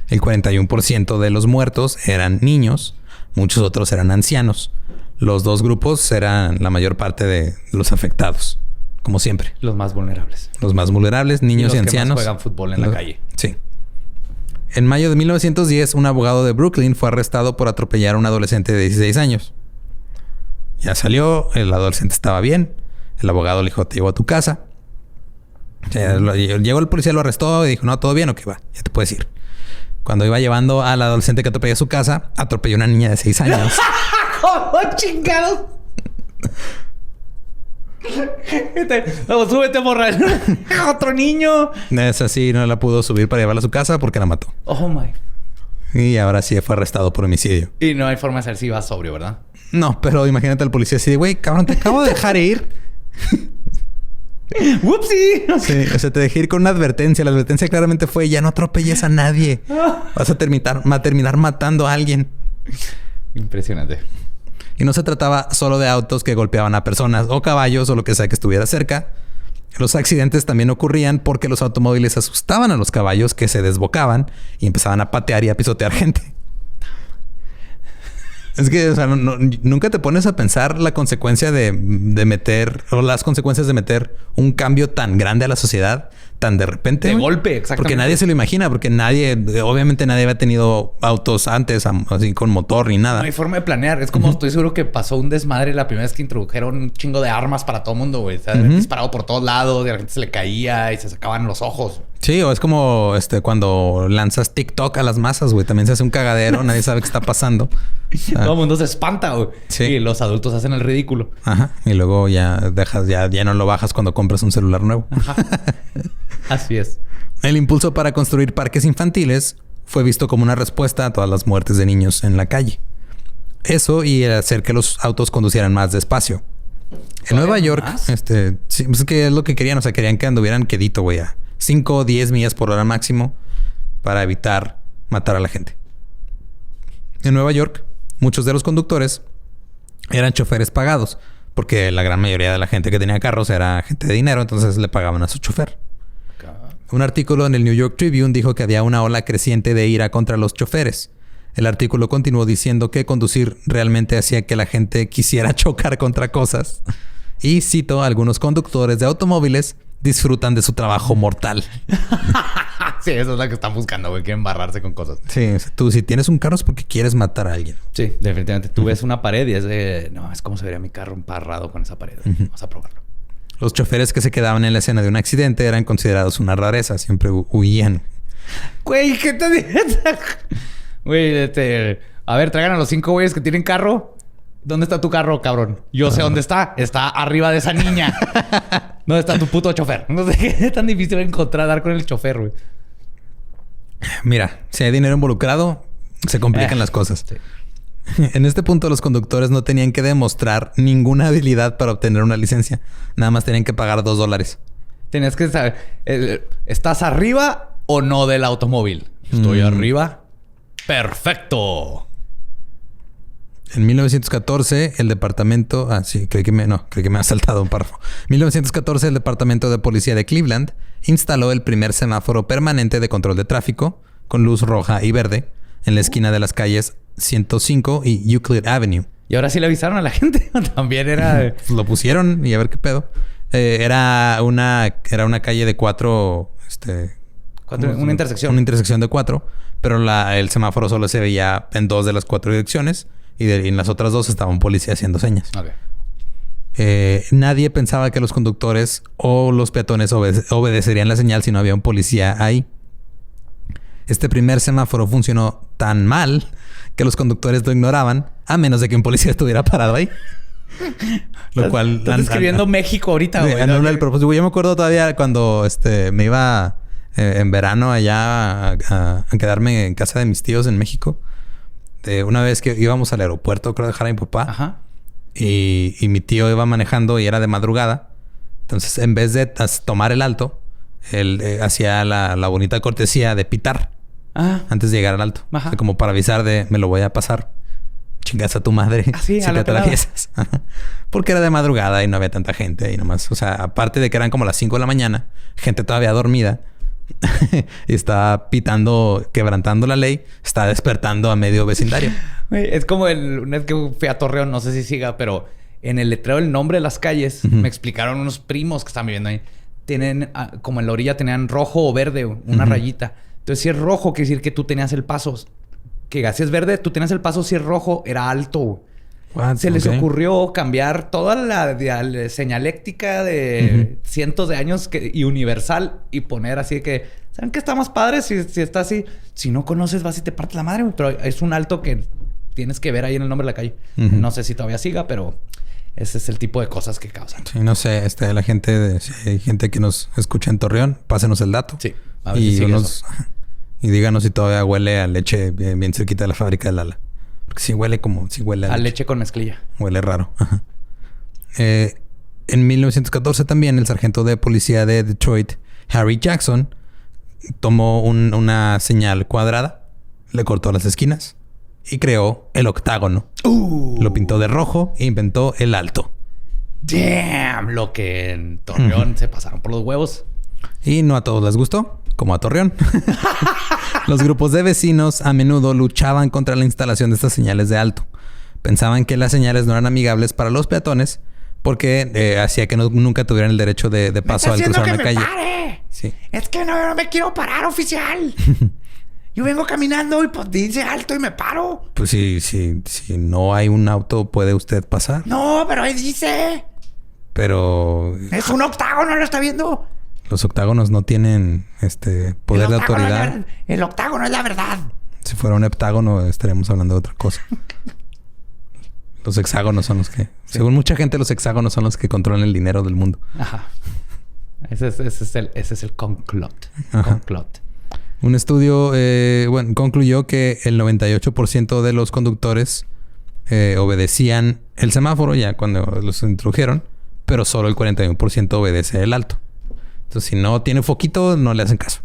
El 41% de los muertos eran niños, muchos otros eran ancianos. Los dos grupos eran la mayor parte de los afectados, como siempre. Los más vulnerables. Los más vulnerables, niños y ancianos. Los que más juegan fútbol en la calle. Sí. En mayo de 1910, un abogado de Brooklyn fue arrestado por atropellar a un adolescente de 16 años. Ya salió, el adolescente estaba bien. El abogado le dijo, te llevo a tu casa. Llegó el policía, lo arrestó y dijo, no, todo bien, ok, va, ya te puedes ir. Cuando iba llevando al adolescente que atropelló a su casa, atropelló a una niña de 6 años. ¡Oh, chingados! Súbete, morra. Otro niño. Es así, no la pudo subir para llevarla a su casa porque la mató. Oh, my. Y ahora sí fue arrestado por homicidio. Y no hay forma de saber si va sobrio, ¿verdad? No, pero imagínate al policía así de, güey, cabrón, te acabo de dejar ir. ¡Whoopsie! Sí, o sea, te dejé ir con una advertencia. La advertencia claramente fue, ya no atropelles a nadie. Vas a terminar matando a alguien. Impresionante. Y no se trataba solo de autos que golpeaban a personas o caballos o lo que sea que estuviera cerca. Los accidentes también ocurrían porque los automóviles asustaban a los caballos que se desbocaban y empezaban a patear y a pisotear gente. Es que, o sea, nunca te pones a pensar la consecuencia de meter... O las consecuencias de meter un cambio tan grande a la sociedad tan de repente. De golpe, exactamente. Porque nadie se lo imagina. Porque obviamente nadie había tenido autos antes así con motor ni nada. No hay forma de planear. Es como estoy seguro que pasó un desmadre la primera vez que introdujeron un chingo de armas para todo el mundo, güey. O sea, disparado por todos lados. De repente se le caía y se sacaban los ojos. Sí, o es como cuando lanzas TikTok a las masas, güey. También se hace un cagadero. Nadie sabe qué está pasando. Todo el mundo se espanta, güey. Sí. Y los adultos hacen el ridículo. Ajá. Y luego ya no lo bajas cuando compras un celular nuevo. Ajá. Así es. El impulso para construir parques infantiles fue visto como una respuesta a todas las muertes de niños en la calle. Eso y el hacer que los autos conducieran más despacio. En Nueva York, sí, pues es que es lo que querían. O sea, querían que anduvieran quedito, güey, a 5 o 10 millas por hora máximo para evitar matar a la gente. En Nueva York, muchos de los conductores eran choferes pagados, porque la gran mayoría de la gente que tenía carros era gente de dinero, entonces le pagaban a su chofer. Un artículo en el New York Tribune dijo que había una ola creciente de ira contra los choferes. El artículo continuó diciendo que conducir realmente hacía que la gente quisiera chocar contra cosas. Y cito, algunos conductores de automóviles disfrutan de su trabajo mortal. Sí, eso es lo que están buscando, güey. Quieren embarrarse con cosas. Sí, tú si tienes un carro es porque quieres matar a alguien. Sí, definitivamente. Tú ves una pared y es de... No, es como se vería mi carro emparrado con esa pared. Vamos a probarlo. Los choferes que se quedaban en la escena de un accidente eran considerados una rareza. Siempre huían. Güey, ¿qué te dices? Güey, a ver, traigan a los 5 güeyes que tienen carro. ¿Dónde está tu carro, cabrón? Yo sé dónde está. Está arriba de esa niña. ¿Dónde está tu puto chofer? No sé qué es tan difícil encontrar, dar con el chofer, güey. Mira, si hay dinero involucrado, se complican las cosas. Sí. En este punto, los conductores no tenían que demostrar ninguna habilidad para obtener una licencia. Nada más tenían que pagar $2. Tenías que saber, ¿estás arriba o no del automóvil? Estoy arriba. ¡Perfecto! En 1914, el departamento... creí que me ha saltado un párrafo. En 1914, el Departamento de Policía de Cleveland instaló el primer semáforo permanente de control de tráfico con luz roja y verde en la esquina de las calles 105 y Euclid Avenue. Y ahora sí le avisaron a la gente. También era... Pues lo pusieron y a ver qué pedo. Era una calle de 4... una intersección. Una intersección de 4. Pero el semáforo solo se veía en 2 de las 4 direcciones. Y en las otras 2 estaba un policía haciendo señas. Okay. Nadie pensaba que los conductores o los peatones obedecerían la señal si no había un policía ahí. Este primer semáforo funcionó tan mal que los conductores lo ignoraban a menos de que un policía estuviera parado ahí. Lo cual... Estás describiendo México ahorita, güey. Anula el propósito. Yo me acuerdo todavía cuando me iba en verano allá a quedarme en casa de mis tíos en México. Una vez que íbamos al aeropuerto, creo, dejar a mi papá. Ajá. Y mi tío iba manejando y era de madrugada. Entonces, en vez de tomar el alto, él hacía la bonita cortesía de pitar antes de llegar al alto. Ajá. O sea, como para avisar de me lo voy a pasar. Chingas a tu madre si te atraviesas. Porque era de madrugada y no había tanta gente. Y nomás, o sea, aparte de que eran como las 5 de la mañana, gente todavía dormida. Y estaba pitando, quebrantando la ley. Está despertando a medio vecindario. Es como una vez que fui a Torreón, no sé si siga, pero en el letrero el nombre de las calles me explicaron unos primos que están viviendo ahí. Tienen, como en la orilla tenían rojo o verde, una rayita. Entonces, si es rojo, quiere decir que tú tenías el paso. Que si es verde, tú tenías el paso. Si es rojo, era alto. Se les ocurrió cambiar toda la señaléctica de cientos de años y universal y poner así que... ¿Saben qué está más padre si está así? Si no conoces, vas y te partes la madre. Pero es un alto que tienes que ver ahí en el nombre de la calle. No sé si todavía siga, pero... Ese es el tipo de cosas que causan. Sí, no sé. La gente... si hay gente que nos escucha en Torreón, pásenos el dato. Sí. A ver si y díganos si todavía huele a leche bien cerquita de la fábrica de Lala. Porque sí huele a leche con mezclilla. Huele raro. Ajá. En 1914 también el sargento de policía de Detroit, Harry Jackson, tomó una señal cuadrada, le cortó las esquinas y creó el octágono. Lo pintó de rojo e inventó el alto. Damn, lo que en Torreón se pasaron por los huevos. Y no a todos les gustó, como a Torreón. Los grupos de vecinos a menudo luchaban contra la instalación de estas señales de alto. Pensaban que las señales no eran amigables para los peatones porque hacía que nunca tuvieran el derecho de paso al cruzar una calle. ¡Pare! Sí. Es que no me quiero parar, oficial. Yo vengo caminando y pues dice alto y me paro. Pues si no hay un auto, ¿puede usted pasar? No, pero ahí dice. Pero... Es un octágono, ¿lo está viendo? Los octágonos no tienen poder de autoridad. El octágono es la verdad. Si fuera un heptágono, estaríamos hablando de otra cosa. Los hexágonos son los que... Sí. Según mucha gente, los hexágonos son los que controlan el dinero del mundo. Ajá. Ese es el conclot. Un estudio concluyó que el 98% de los conductores obedecían el semáforo ya cuando los introdujeron, pero solo el 41% obedece el alto. Entonces, si no tiene foquito, no le hacen caso.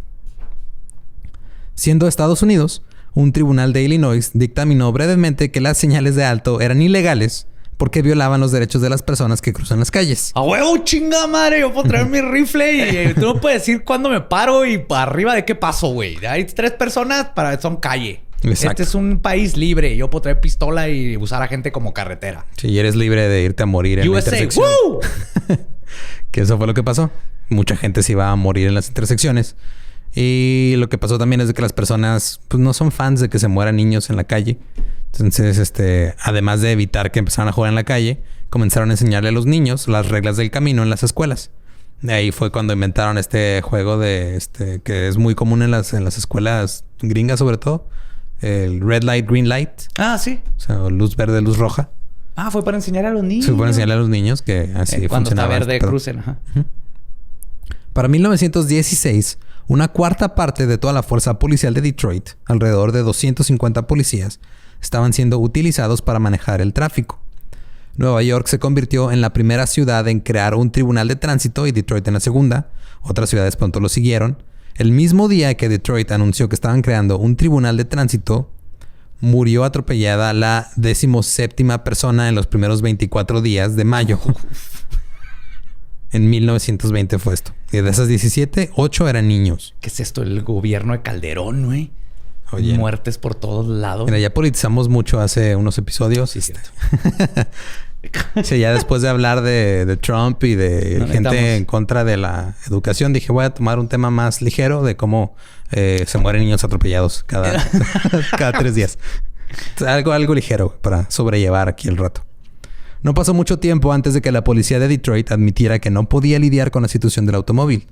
Siendo Estados Unidos, un tribunal de Illinois dictaminó brevemente que las señales de alto eran ilegales porque violaban los derechos de las personas que cruzan las calles. ¡A huevo, chinga madre! Yo puedo traer mi rifle y tú no puedes decir cuándo me paro y para arriba de qué paso, güey. Hay 3 personas son calle. Exacto. Este es un país libre. Yo puedo traer pistola y usar a gente como carretera. Sí, y eres libre de irte a morir en USA, la intersección. ¡Woo! Que eso fue lo que pasó. Mucha gente se iba a morir en las intersecciones. Y lo que pasó también es de que las personas pues no son fans de que se mueran niños en la calle. Entonces, además de evitar que empezaran a jugar en la calle, comenzaron a enseñarle a los niños las reglas del camino en las escuelas. De ahí fue cuando inventaron este juego de que es muy común en las escuelas gringas, sobre todo. El red light, green light. Ah, sí. O sea, luz verde, luz roja. Ah, fue para enseñar a los niños. Sí, fue para enseñarle a los niños que así cuando está funcionaba. verde, crucen. Ajá. Para 1916, una cuarta parte de toda la fuerza policial de Detroit, alrededor de 250 policías, estaban siendo utilizados para manejar el tráfico. Nueva York se convirtió en la primera ciudad en crear un tribunal de tránsito y Detroit en la segunda. Otras ciudades pronto lo siguieron. El mismo día que Detroit anunció que estaban creando un tribunal de tránsito, murió atropellada la 17ª persona en los primeros 24 días de mayo. En 1920 fue esto. Y de esas 17, 8 eran niños. ¿Qué es esto? El gobierno de Calderón, güey. Oye. Muertes por todos lados. Mira, ya politizamos mucho hace unos episodios. Sí, cierto. Sí, ya después de hablar de Trump y de No, gente necesitamos. en contra de la educación, dije voy a tomar un tema más ligero de cómo se mueren niños atropellados cada 3 días. Algo ligero para sobrellevar aquí el rato. No pasó mucho tiempo antes de que la policía de Detroit admitiera que no podía lidiar con la situación del automóvil.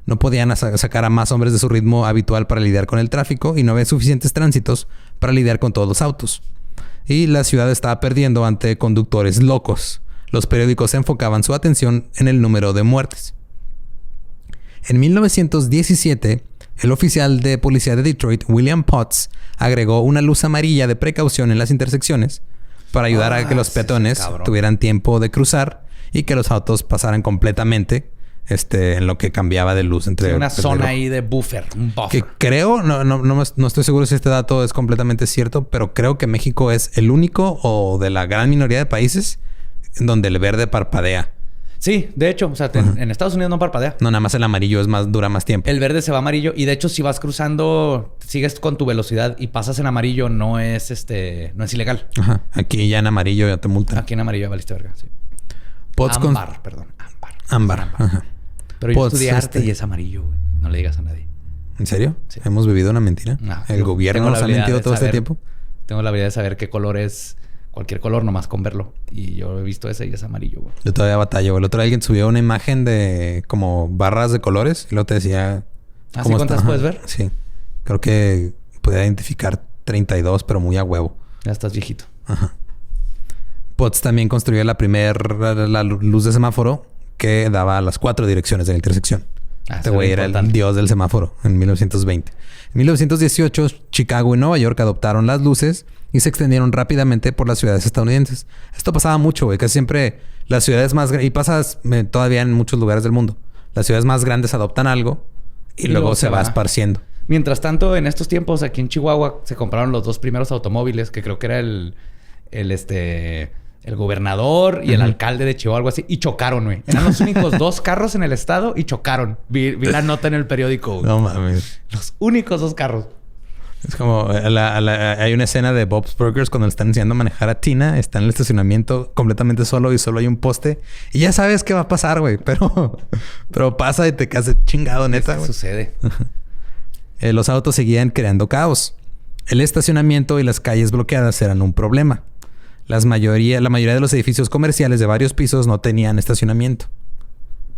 No podían sacar a más hombres de su ritmo habitual para lidiar con el tráfico y no había suficientes tránsitos para lidiar con todos los autos. Y la ciudad estaba perdiendo ante conductores locos. Los periódicos enfocaban su atención en el número de muertes. En 1917, el oficial de policía de Detroit, William Potts, agregó una luz amarilla de precaución en las intersecciones para ayudar a que los peatones tuvieran tiempo de cruzar y que los autos pasaran completamente en lo que cambiaba de luz entre una zona ahí de buffer, un buffer. Que creo, no estoy seguro si este dato es completamente cierto, pero creo que México es el único o de la gran minoría de países donde el verde parpadea. Sí, de hecho, o sea, en Estados Unidos no parpadea. No, nada más el amarillo dura más tiempo. El verde se va amarillo y de hecho si vas cruzando, sigues con tu velocidad y pasas en amarillo, no es ilegal. Ajá. Aquí ya en amarillo ya te multan. Aquí en amarillo ya valiste verga, sí. Perdón. Ámbar. Ajá. Pero yo estudié arte y es amarillo, güey. No le digas a nadie. ¿En serio? Sí. ¿Hemos vivido una mentira? No, ¿El gobierno nos ha mentido todo este tiempo? Tengo la habilidad de saber qué color es cualquier color nomás con verlo. Y yo he visto ese y es amarillo, güey. Yo todavía batallo. El otro día alguien subió una imagen de como barras de colores y luego te decía... ¿Así cuántas puedes ver? Sí. Creo que podía identificar 32, pero muy a huevo. Ya estás viejito. Ajá. Potts también construyó la luz de semáforo que daba a las 4 direcciones de la intersección. Este güey era el dios del semáforo en 1920. En 1918, Chicago y Nueva York adoptaron las luces y se extendieron rápidamente por las ciudades estadounidenses. Esto pasaba mucho, güey. Casi siempre las ciudades más grandes... Y pasa todavía en muchos lugares del mundo. Las ciudades más grandes adoptan algo y luego se va esparciendo. Mientras tanto, en estos tiempos, aquí en Chihuahua, se compraron los 2 primeros automóviles, que creo que era el gobernador y el alcalde de Chihuahua, algo así, y chocaron, güey. Eran los únicos 2 carros en el estado y chocaron. Vi la nota en el periódico, güey. No mames. Los únicos 2 carros. Es como... hay una escena de Bob's Burgers cuando le están enseñando a manejar a Tina. Está en el estacionamiento completamente solo y solo hay un poste. Y ya sabes qué va a pasar, güey. Pero pasa y te quedas chingado, neta, güey. Sucede. Los autos seguían creando caos. El estacionamiento y las calles bloqueadas eran un problema. La mayoría de los edificios comerciales de varios pisos no tenían estacionamiento.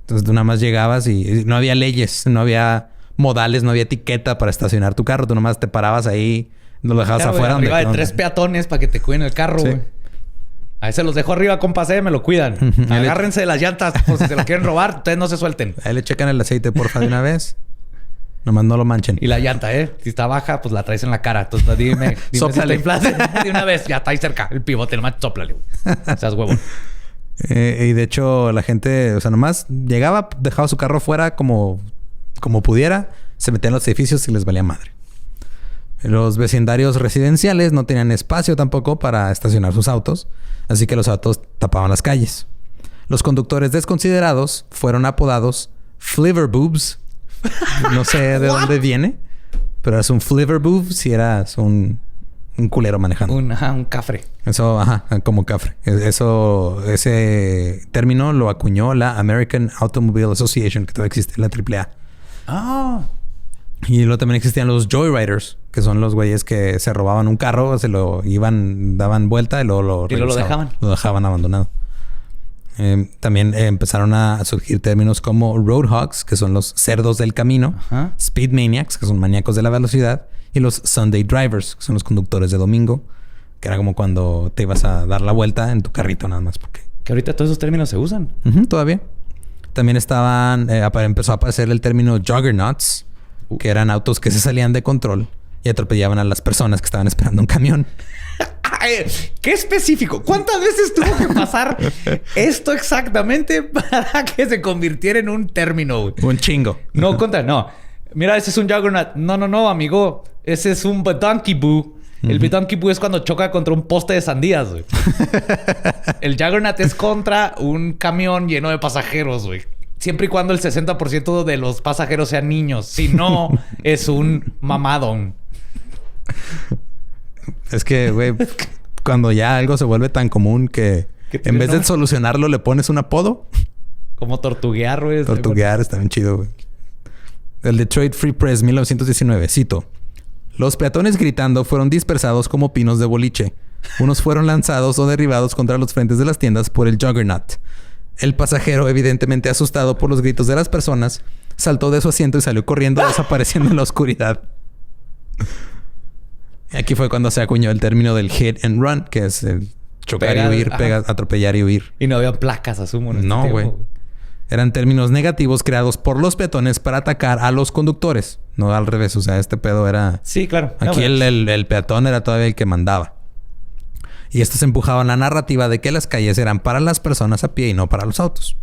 Entonces tú nada más llegabas y no había leyes, no había modales, no había etiqueta para estacionar tu carro. Tú nomás te parabas ahí, no lo dejabas afuera. Arriba de 3 peatones para que te cuiden el carro, güey. Sí. Ahí se los dejo arriba, compas, me lo cuidan. Agárrense de las llantas por si se lo quieren robar. Ustedes no se suelten. Ahí le checan el aceite, porfa, de una vez. Nomás no lo manchen. Y la llanta, Si está baja, pues la traes en la cara. Entonces dime sóplale. Si de una vez. Ya está ahí cerca. El pivote, nomás sóplale, güey. Seas huevón. Y de hecho, la gente, o sea, nomás llegaba, dejaba su carro fuera como pudiera, se metían en los edificios y les valía madre. Los vecindarios residenciales no tenían espacio tampoco para estacionar sus autos, así que los autos tapaban las calles. Los conductores desconsiderados fueron apodados Flivverboobs. No sé de dónde viene, pero eras un Flivverboob si eras un culero manejando. Un cafre. Eso, como cafre. Ese término lo acuñó la American Automobile Association, que todavía existe, la AAA. Ah. Y luego también existían los Joyriders, que son los güeyes que se robaban un carro, se lo daban vuelta y luego lo dejaban. Lo dejaban abandonado. También empezaron a surgir términos como roadhogs, que son los cerdos del camino, speed maniacs, que son maníacos de la velocidad, y los Sunday drivers, que son los conductores de domingo, que era como cuando te ibas a dar la vuelta en tu carrito nada más. Porque... Que ahorita todos esos términos se usan. Todavía. También empezó a aparecer el término juggernauts, que eran autos que se salían de control y atropellaban a las personas que estaban esperando un camión. ¡Qué específico! ¿Cuántas veces tuvo que pasar esto exactamente para que se convirtiera en un término? Un chingo. No. Mira, ese es un Juggernaut. No, amigo. Ese es un Donkey Boo. El Donkey Boo es cuando choca contra un poste de sandías, güey. El Juggernaut es contra un camión lleno de pasajeros, güey. Siempre y cuando el 60% de los pasajeros sean niños. Si no, es un mamadón. Es que, güey, cuando ya algo se vuelve tan común que en vez de solucionarlo le pones un apodo. Como tortuguear, güey. Tortuguear está bien chido, güey. El Detroit Free Press, 1919. Cito. Los peatones gritando fueron dispersados como pinos de boliche. Unos fueron lanzados o derribados contra los frentes de las tiendas por el Juggernaut. El pasajero, evidentemente asustado por los gritos de las personas, saltó de su asiento y salió corriendo, desapareciendo en la oscuridad. Aquí fue cuando se acuñó el término del hit and run, que es el chocar y huir, atropellar y huir. Y no había placas, asumo. No, güey. Eran términos negativos creados por los peatones para atacar a los conductores. No al revés. O sea, este pedo era... Sí, claro. Aquí el peatón era todavía el que mandaba. Y estos empujaban la narrativa de que las calles eran para las personas a pie y no para los autos.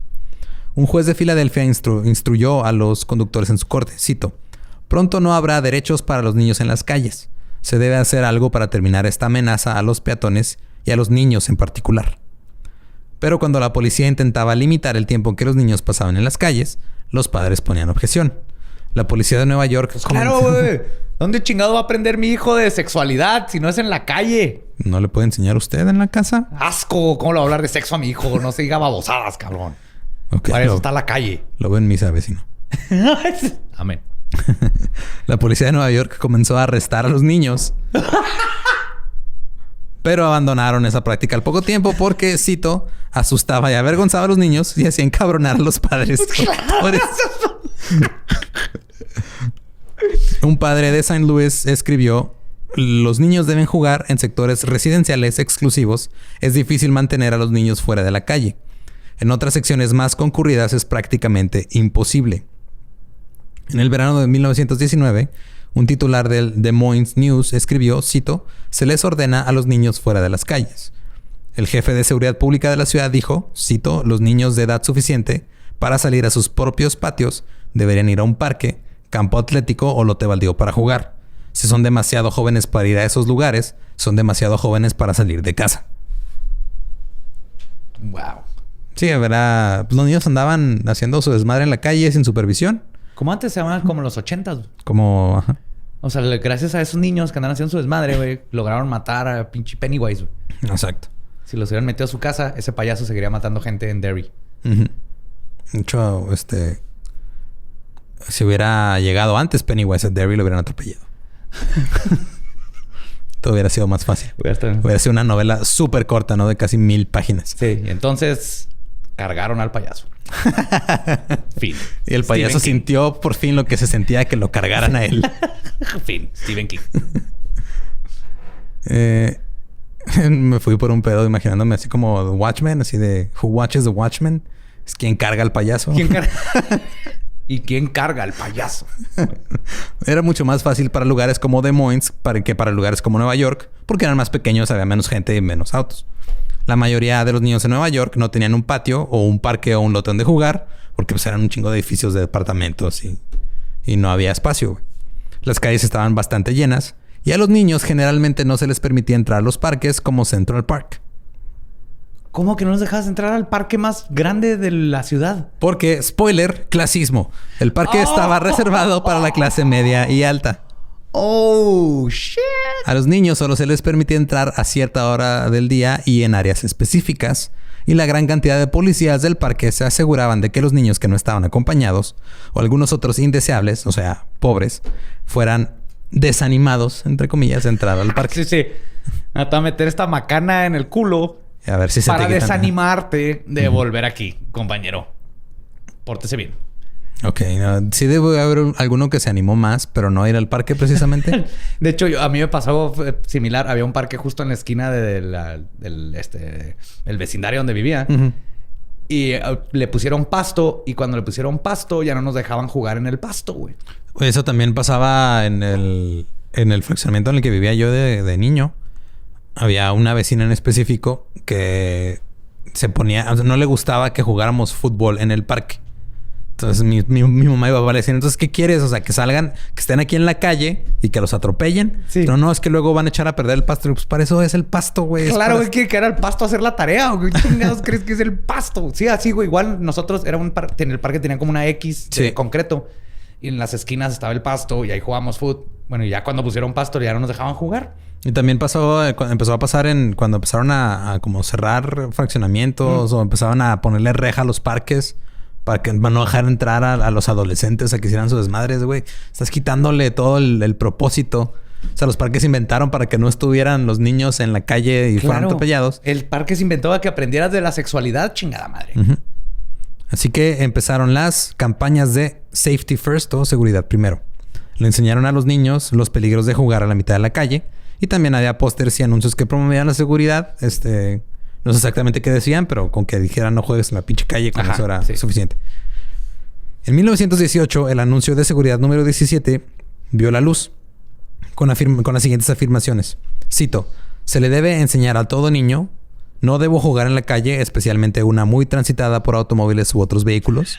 Un juez de Filadelfia instruyó a los conductores en su corte. Cito. Pronto no habrá derechos para los niños en las calles. Se debe hacer algo para terminar esta amenaza a los peatones y a los niños en particular. Pero cuando la policía intentaba limitar el tiempo que los niños pasaban en las calles, los padres ponían objeción. La policía de Nueva York... Pues claro, güey. ¿Dónde chingado va a aprender mi hijo de sexualidad si no es en la calle? ¿No le puede enseñar usted en la casa? ¡Asco! ¿Cómo le va a hablar de sexo a mi hijo? No se diga babosadas, cabrón. Okay, para eso está la calle. Lo veo en misa, vecino. Amén. La policía de Nueva York comenzó a arrestar a los niños. Pero abandonaron esa práctica al poco tiempo porque, cito, asustaba y avergonzaba a los niños y hacía encabronar a los padres. Un padre de St. Louis escribió: los niños deben jugar en sectores residenciales exclusivos. Es difícil mantener a los niños fuera de la calle. En otras secciones más concurridas es prácticamente imposible. En el verano de 1919, un titular del Des Moines News escribió, cito, se les ordena a los niños fuera de las calles. El jefe de seguridad pública de la ciudad dijo, cito, los niños de edad suficiente para salir a sus propios patios deberían ir a un parque, campo atlético o lote baldío para jugar. Si son demasiado jóvenes para ir a esos lugares, son demasiado jóvenes para salir de casa. Wow. Sí, ¿verdad? Los niños andaban haciendo su desmadre en la calle sin supervisión. Como antes se llamaban como los 80s. Como... Ajá. O sea, gracias a esos niños que andan haciendo su desmadre, güey, lograron matar a pinche Pennywise, güey. Exacto. Si los hubieran metido a su casa, ese payaso seguiría matando gente en Derry. De hecho, si hubiera llegado antes Pennywise a Derry, lo hubieran atropellado. Todo hubiera sido más fácil. Hubiera sido una novela súper corta, ¿no? De casi 1000 páginas. Sí. Y entonces cargaron al payaso. Fin. Y el payaso sintió por fin lo que se sentía que lo cargaran a él. Fin. Stephen King. Me fui por un pedo imaginándome así como The Watchmen, así de Who Watches the Watchmen. Es quien carga al payaso. ¿Y quién carga al payaso? Era mucho más fácil para lugares como Des Moines que para lugares como Nueva York, porque eran más pequeños, había menos gente y menos autos. La mayoría de los niños en Nueva York no tenían un patio o un parque o un lote donde jugar, porque pues eran un chingo de edificios de departamentos y no había espacio, güey. Las calles estaban bastante llenas y a los niños generalmente no se les permitía entrar a los parques como Central Park. ¿Cómo que no nos dejabas entrar al parque más grande de la ciudad? Porque, spoiler, clasismo. El parque estaba reservado para la clase media y alta. ¡Oh, shit! A los niños solo se les permitía entrar a cierta hora del día y en áreas específicas. Y la gran cantidad de policías del parque se aseguraban de que los niños que no estaban acompañados o algunos otros indeseables, o sea, pobres, fueran desanimados, entre comillas, de entrar al parque. Sí. Hasta meter esta macana en el culo. A ver si se para te quitan. desanimarte de volver aquí, compañero. Pórtese bien. Ok, no, sí debe haber alguno que se animó más, pero no a ir al parque precisamente. De hecho, a mí me pasó similar. Había un parque justo en la esquina del el vecindario donde vivía. Ujú. Y le pusieron pasto. Y cuando le pusieron pasto, ya no nos dejaban jugar en el pasto, güey. Eso también pasaba en el fraccionamiento en el que vivía yo de niño. Había una vecina en específico que se ponía... O sea, no le gustaba que jugáramos fútbol en el parque. Entonces mi mamá y papá le decían, entonces, ¿qué quieres? O sea, que salgan, que estén aquí en la calle y que los atropellen. Sí. Pero no, es que luego van a echar a perder el pasto. Pues para eso es el pasto, güey. Claro, güey, que era el pasto a hacer la tarea. ¿O qué chingados crees que es el pasto? Sí, así, güey. Igual nosotros era en el parque tenía como una X de concreto. Y en las esquinas estaba el pasto y ahí jugábamos fútbol. Bueno, y ya cuando pusieron pasto ya no nos dejaban jugar. Y también empezó a pasar cuando empezaron a como cerrar fraccionamientos o empezaban a ponerle reja a los parques para que no dejar entrar a los adolescentes a que hicieran sus desmadres, güey. Estás quitándole todo el propósito. O sea, los parques se inventaron para que no estuvieran los niños en la calle y fueran atropellados. El parque se inventó para que aprendieras de la sexualidad, chingada madre. Así que empezaron las campañas de Safety First o seguridad primero. Le enseñaron a los niños los peligros de jugar a la mitad de la calle. Y también había pósters y anuncios que promovían la seguridad. No sé exactamente qué decían, pero con que dijeran no juegues en la pinche calle, con eso era suficiente. En 1918, el anuncio de seguridad número 17 vio la luz con las siguientes afirmaciones. Cito, se le debe enseñar a todo niño, no debo jugar en la calle, especialmente una muy transitada por automóviles u otros vehículos.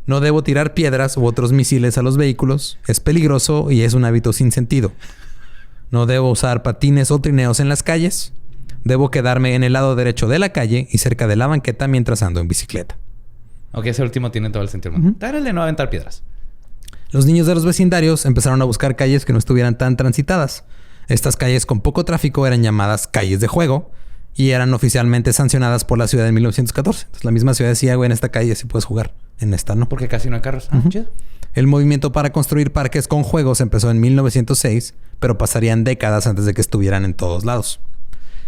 No debo tirar piedras u otros misiles a los vehículos. Es peligroso y es un hábito sin sentido. No debo usar patines o trineos en las calles. Debo quedarme en el lado derecho de la calle y cerca de la banqueta mientras ando en bicicleta. Ok, ese último tiene todo el sentido. Tal el de no aventar piedras. Los niños de los vecindarios empezaron a buscar calles que no estuvieran tan transitadas. Estas calles con poco tráfico eran llamadas calles de juego y eran oficialmente sancionadas por la ciudad en 1914. Entonces, la misma ciudad decía, güey, en esta calle sí puedes jugar, en esta no. Porque casi no hay carros. Chido. El movimiento para construir parques con juegos empezó en 1906, pero pasarían décadas antes de que estuvieran en todos lados.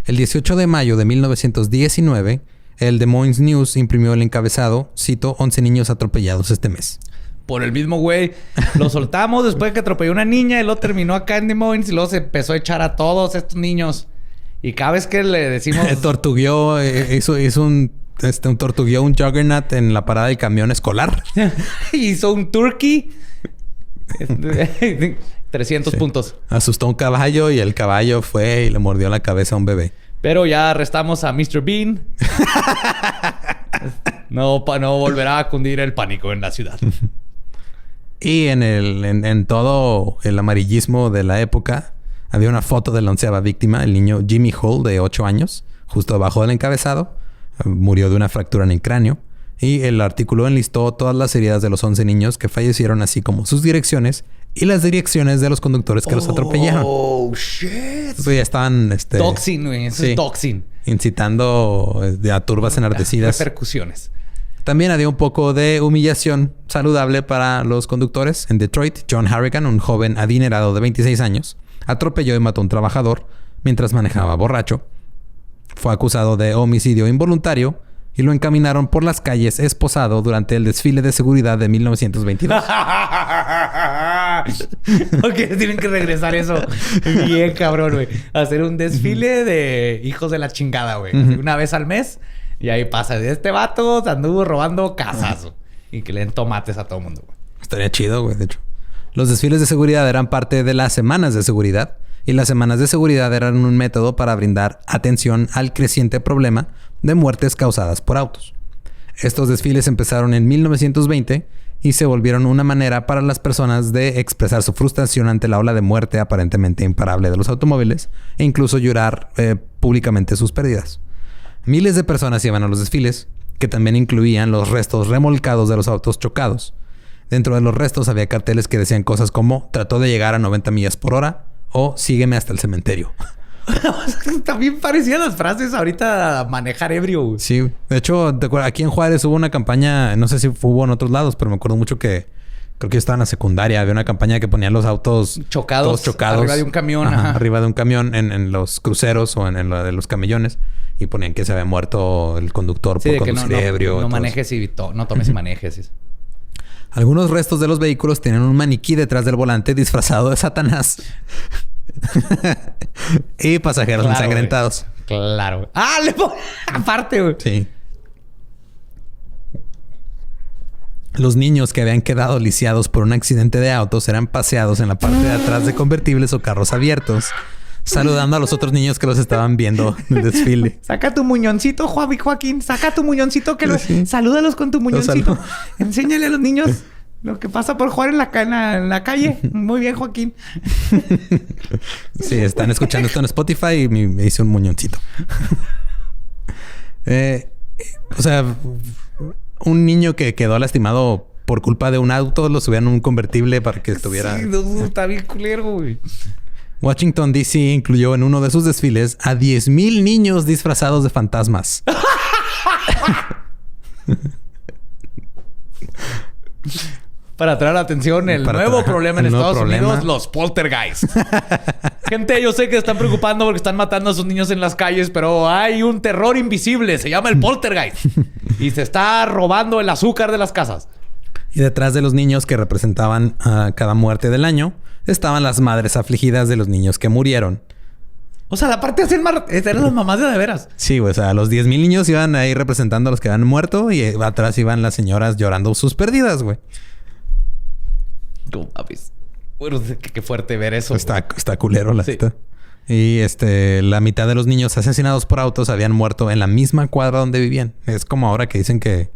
El 18 de mayo de 1919, el Des Moines News imprimió el encabezado, cito, 11 niños atropellados este mes. Por el mismo güey. Lo soltamos después de que atropelló a una niña y luego terminó acá en Des Moines y luego se empezó a echar a todos estos niños. Y cada vez que le decimos... Tortugueó, tortugueó un juggernaut en la parada del camión escolar. Hizo un turkey. 300 puntos. Asustó a un caballo y el caballo fue y le mordió la cabeza a un bebé. Pero ya arrestamos a Mr. Bean. No volverá a cundir el pánico en la ciudad. Y en todo el amarillismo de la época, había una foto de la 11ª víctima, el niño Jimmy Hall, de 8 años, justo abajo del encabezado. Murió de una fractura en el cráneo. Y el artículo enlistó todas las heridas de los 11 niños que fallecieron, así como sus direcciones y las direcciones de los conductores que los atropellaron. Oh, shit. Pues ya estaban... Doxing, güey. Eso es doxing. Incitando a turbas enardecidas. Repercusiones. También había un poco de humillación saludable para los conductores. En Detroit, John Harrigan, un joven adinerado de 26 años, atropelló y mató a un trabajador mientras manejaba borracho. Fue acusado de homicidio involuntario y lo encaminaron por las calles esposado durante el desfile de seguridad de 1922. Ok, tienen que regresar eso. Bien cabrón, güey. Hacer un desfile de hijos de la chingada, güey. Una vez al mes. Y ahí pasa. De este vato se anduvo robando casas. Y que le den tomates a todo el mundo, güey. Estaría chido, güey, de hecho. Los desfiles de seguridad eran parte de las semanas de seguridad. Y las semanas de seguridad eran un método para brindar atención al creciente problema de muertes causadas por autos. Estos desfiles empezaron en 1920 y se volvieron una manera para las personas de expresar su frustración ante la ola de muerte aparentemente imparable de los automóviles e incluso llorar públicamente sus pérdidas. Miles de personas iban a los desfiles, que también incluían los restos remolcados de los autos chocados. Dentro de los restos había carteles que decían cosas como «Trató de llegar a 90 millas por hora» o «Sígueme hasta el cementerio». También parecían las frases ahorita a manejar ebrio, güey. Sí. De hecho, aquí en Juárez hubo una campaña, no sé si hubo en otros lados, pero me acuerdo mucho que Creo que yo estaba en la secundaria. Había una campaña que ponían los autos chocados. Todos chocados. Arriba de un camión. Ajá. Arriba de un camión en los cruceros o en lo de los camellones. Y ponían que se había muerto el conductor por conducir ebrio. No manejes y no tomes y manejes. Algunos restos de los vehículos tienen un maniquí detrás del volante disfrazado de Satanás. Y pasajeros ensangrentados. Claro. ¡Ah! Aparte, güey. Sí. Los niños que habían quedado lisiados por un accidente de autos eran paseados en la parte de atrás de convertibles o carros abiertos, saludando a los otros niños que los estaban viendo en el desfile. Saca tu muñoncito, Joaquín. Saca tu muñoncito salúdalos con tu muñoncito. Enséñale a los niños lo que pasa por jugar en la calle. Muy bien, Joaquín. Sí, están escuchando esto en Spotify y me hice un muñoncito. O sea, un niño que quedó lastimado por culpa de un auto, lo subían a un convertible para que estuviera... Sí, no, está bien culero, güey. Washington, D.C. incluyó en uno de sus desfiles a 10,000 niños disfrazados de fantasmas. Para atraer la atención, el nuevo problema en Estados Unidos, los poltergeists. Gente, yo sé que están preocupando porque están matando a sus niños en las calles, pero hay un terror invisible, se llama el poltergeist. Y se está robando el azúcar de las casas. Y detrás de los niños que representaban a cada muerte del año, estaban las madres afligidas de los niños que murieron. O sea, la parte de hacer eran las mamás de veras. Sí, o sea, los 10,000 niños iban ahí representando a los que habían muerto y atrás iban las señoras llorando sus pérdidas, güey. ¿Cómo mames? Bueno, qué fuerte ver eso. Está culero la cita. Y la mitad de los niños asesinados por autos habían muerto en la misma cuadra donde vivían. Es como ahora que dicen que,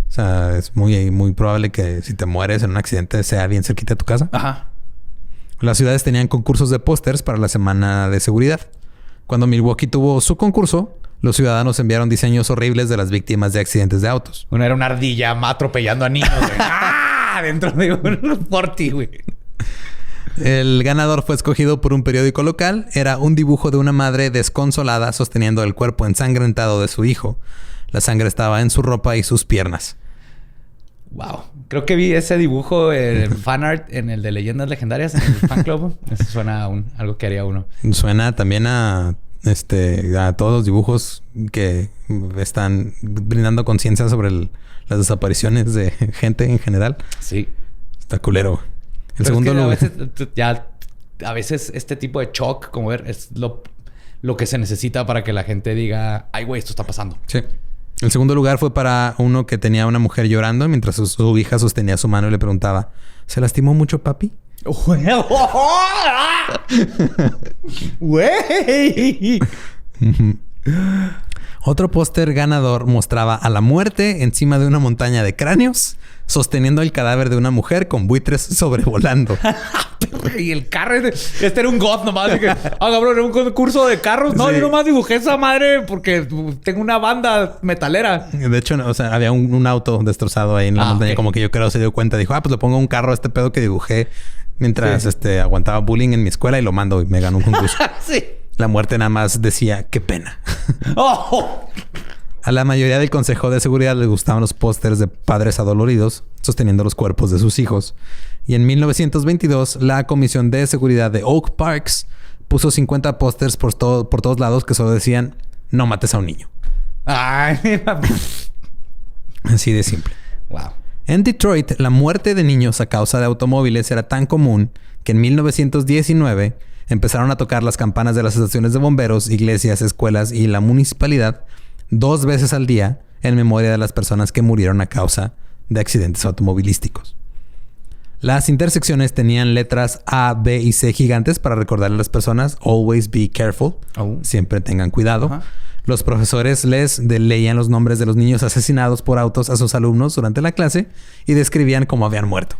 o sea, es muy, muy probable que si te mueres en un accidente sea bien cerquita de tu casa. Ajá. Las ciudades tenían concursos de pósters para la semana de seguridad. Cuando Milwaukee tuvo su concurso, los ciudadanos enviaron diseños horribles de las víctimas de accidentes de autos. Una era una ardilla atropellando a niños, güey. ¡Ah! Dentro de un Forti, güey. El ganador fue escogido por un periódico local. Era un dibujo de una madre desconsolada sosteniendo el cuerpo ensangrentado de su hijo. La sangre estaba en su ropa y sus piernas. Wow. Creo que vi ese dibujo en fanart en el de Leyendas Legendarias en el fan club. Eso suena a algo que haría uno. Suena también a todos los dibujos que están brindando conciencia sobre las desapariciones de gente en general. Sí. Está culero. El segundo lugar. A veces este tipo de shock, como ver, es lo que se necesita para que la gente diga, ay, güey, esto está pasando. Sí. El segundo lugar fue para uno que tenía una mujer llorando mientras su hija sostenía su mano y le preguntaba, ¿se lastimó mucho, papi? ¡Güey! Otro póster ganador mostraba a la muerte encima de una montaña de cráneos, sosteniendo el cadáver de una mujer con buitres sobrevolando. Y el carro... Este era un goth nomás. Así que, cabrón, era un concurso de carros. No, sí. Yo nomás dibujé esa madre porque tengo una banda metalera. De hecho, o sea, había un auto destrozado ahí en la montaña. Okay. Como que yo creo se dio cuenta. Dijo, pues le pongo un carro a este pedo que dibujé mientras aguantaba bullying en mi escuela y lo mando y me ganó un concurso. Sí. La muerte nada más decía, qué pena. Oh. A la mayoría del consejo de seguridad les gustaban los pósters de padres adoloridos sosteniendo los cuerpos de sus hijos. Y en 1922, la Comisión de Seguridad de Oak Parks puso 50 pósters por todos lados que solo decían, no mates a un niño. Ay, así de simple. Wow. En Detroit, la muerte de niños a causa de automóviles era tan común que en 1919 empezaron a tocar las campanas de las estaciones de bomberos, iglesias, escuelas y la municipalidad 2 veces al día en memoria de las personas que murieron a causa de accidentes automovilísticos. Las intersecciones tenían letras A, B y C gigantes para recordarle a las personas always be careful. Siempre tengan cuidado. Uh-huh. Los profesores leían los nombres de los niños asesinados por autos a sus alumnos durante la clase y describían cómo habían muerto.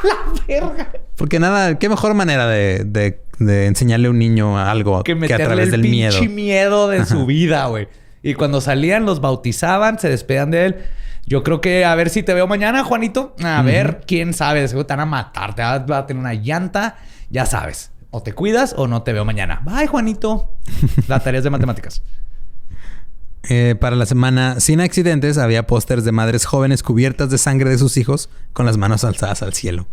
¡La verga! Porque nada, qué mejor manera de enseñarle a un niño algo que a través del miedo. Que miedo de su vida, güey. Y cuando salían, los bautizaban, se despedían de él. Yo creo que a ver si te veo mañana, Juanito. A ver, quién sabe. Seguro te van a matar. Te va a tener una llanta. Ya sabes. O te cuidas o no te veo mañana. Bye, Juanito. Las tareas de matemáticas. Para la semana sin accidentes había pósters de madres jóvenes cubiertas de sangre de sus hijos con las manos alzadas al cielo.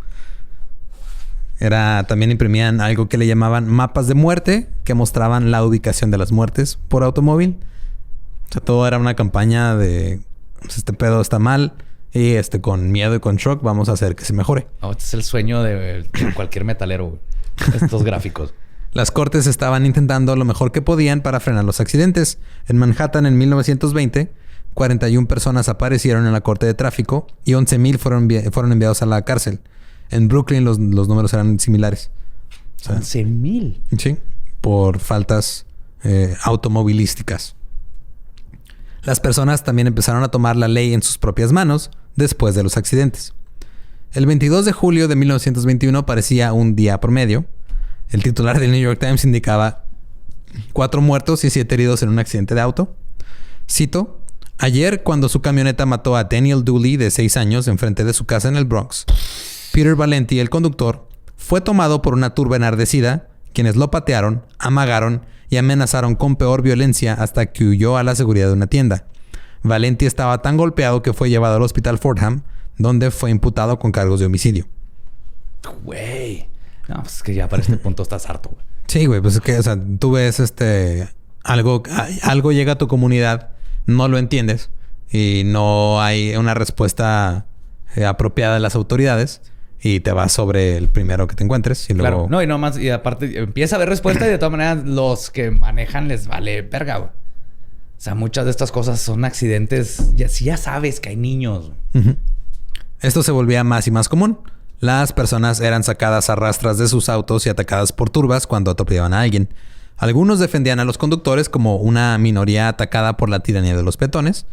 También imprimían algo que le llamaban mapas de muerte que mostraban la ubicación de las muertes por automóvil. O sea, todo era una campaña de pues, este pedo está mal y con miedo y con shock vamos a hacer que se mejore. Oh, este es el sueño de cualquier metalero, güey. Estos gráficos. Las cortes estaban intentando lo mejor que podían para frenar los accidentes. En Manhattan, en 1920, 41 personas aparecieron en la corte de tráfico y 11,000 fueron enviados a la cárcel. En Brooklyn los números eran similares. O sea, 11,000. Sí, por faltas automovilísticas. Las personas también empezaron a tomar la ley en sus propias manos después de los accidentes. El 22 de julio de 1921 parecía un día promedio. El titular del New York Times indicaba 4 muertos y 7 heridos en un accidente de auto. Cito: ayer, cuando su camioneta mató a Daniel Dooley, de 6 años, enfrente de su casa en el Bronx, Peter Valenti, el conductor, fue tomado por una turba enardecida, quienes lo patearon, amagaron y amenazaron con peor violencia hasta que huyó a la seguridad de una tienda. Valenti estaba tan golpeado que fue llevado al hospital Fordham, donde fue imputado con cargos de homicidio. Güey. No, pues es que ya para este punto estás harto, güey. Sí, güey. Pues es que, o sea, tú ves algo llega a tu comunidad, no lo entiendes y no hay una respuesta apropiada de las autoridades y te vas sobre el primero que te encuentres y luego... Claro. No, y no más... Y aparte empieza a haber respuesta y de todas maneras los que manejan les vale verga, güey. O sea, muchas de estas cosas son accidentes... Ya sabes que hay niños. Uh-huh. Esto se volvía más y más común. Las personas eran sacadas a rastras de sus autos y atacadas por turbas cuando atropellaban a alguien. Algunos defendían a los conductores como una minoría atacada por la tiranía de los peatones,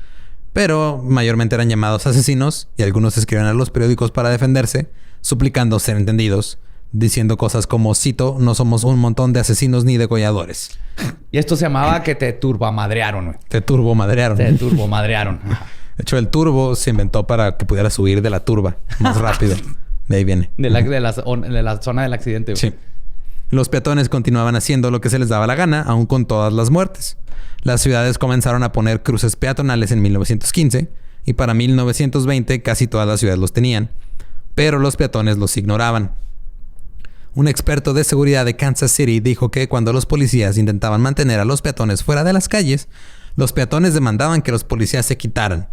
pero mayormente eran llamados asesinos y algunos escribían a los periódicos para defenderse, suplicando ser entendidos, diciendo cosas como, cito, no somos un montón de asesinos ni degolladores. Y esto se llamaba que te turbomadrearon, güey. Te turbomadrearon. Te turbomadrearon. De hecho, el turbo se inventó para que pudieras huir de la turba más rápido. De ahí viene. De la zona del accidente, güey. Sí. Los peatones continuaban haciendo lo que se les daba la gana, aun con todas las muertes. Las ciudades comenzaron a poner cruces peatonales en 1915 y para 1920 casi todas las ciudades los tenían, pero los peatones los ignoraban. Un experto de seguridad de Kansas City dijo que cuando los policías intentaban mantener a los peatones fuera de las calles, los peatones demandaban que los policías se quitaran.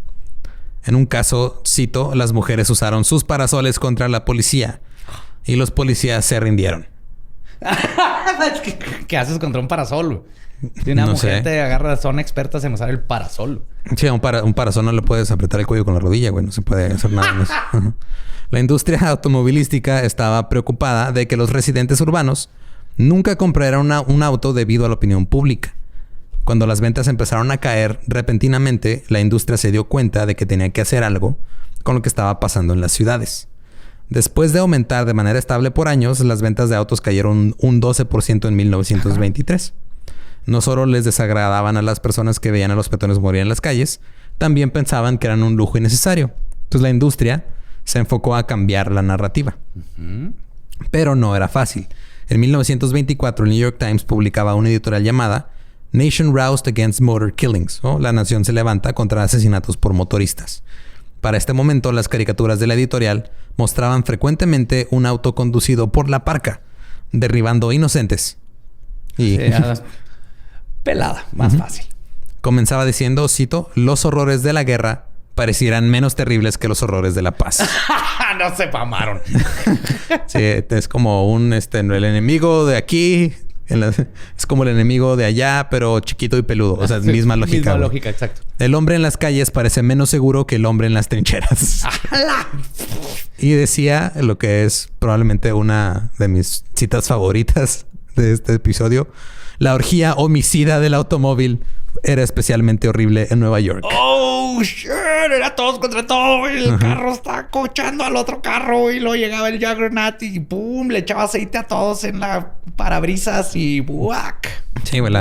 En un caso, cito, las mujeres usaron sus parasoles contra la policía y los policías se rindieron. ¿Qué haces contra un parasol? Si una mujer te agarra, son expertas en usar el parasol. Sí, un parasol no le puedes apretar el cuello con la rodilla, güey. No se puede hacer nada más. La industria automovilística estaba preocupada de que los residentes urbanos nunca compraran un auto debido a la opinión pública. Cuando las ventas empezaron a caer repentinamente, la industria se dio cuenta de que tenía que hacer algo con lo que estaba pasando en las ciudades. Después de aumentar de manera estable por años, las ventas de autos cayeron un 12% en 1923. No solo les desagradaban a las personas que veían a los peatones morir en las calles, también pensaban que eran un lujo innecesario. Entonces la industria se enfocó a cambiar la narrativa. Uh-huh. Pero no era fácil. En 1924 el New York Times publicaba una editorial llamada Nation Roused Against Motor Killings, o La nación se levanta contra asesinatos por motoristas. Para este momento, las caricaturas de la editorial mostraban frecuentemente un auto conducido por la parca, derribando inocentes. Y pelada, más fácil. Comenzaba diciendo, cito, los horrores de la guerra parecieran menos terribles que los horrores de la paz. No se pamaron. Sí, es como el enemigo de aquí... Es como el enemigo de allá, pero chiquito y peludo. O sea, es misma lógica. Misma lógica, exacto. El hombre en las calles parece menos seguro que el hombre en las trincheras. Y decía lo que es probablemente una de mis citas favoritas de este episodio. La orgía homicida del automóvil era especialmente horrible en Nueva York. ¡Oh, shit! Era todos contra todos. El carro estaba cochando al otro carro. Y luego llegaba el Juggernaut y ¡pum! Le echaba aceite a todos en la parabrisas y ¡buac! Sí, güey.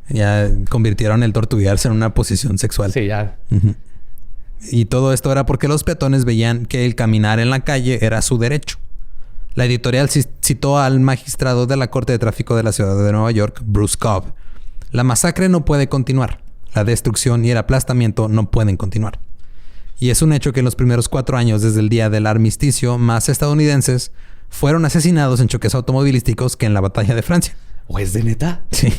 Ya convirtieron el tortuguearse en una posición sexual. Sí, ya. Uh-huh. Y todo esto era porque los peatones veían que el caminar en la calle era su derecho. La editorial citó al magistrado de la Corte de Tráfico de la ciudad de Nueva York, Bruce Cobb. La masacre no puede continuar. la destrucción y el aplastamiento no pueden continuar. Y es un hecho que en los primeros 4 años desde el día del armisticio, más estadounidenses fueron asesinados en choques automovilísticos que en la batalla de Francia. ¿O es de neta? Sí.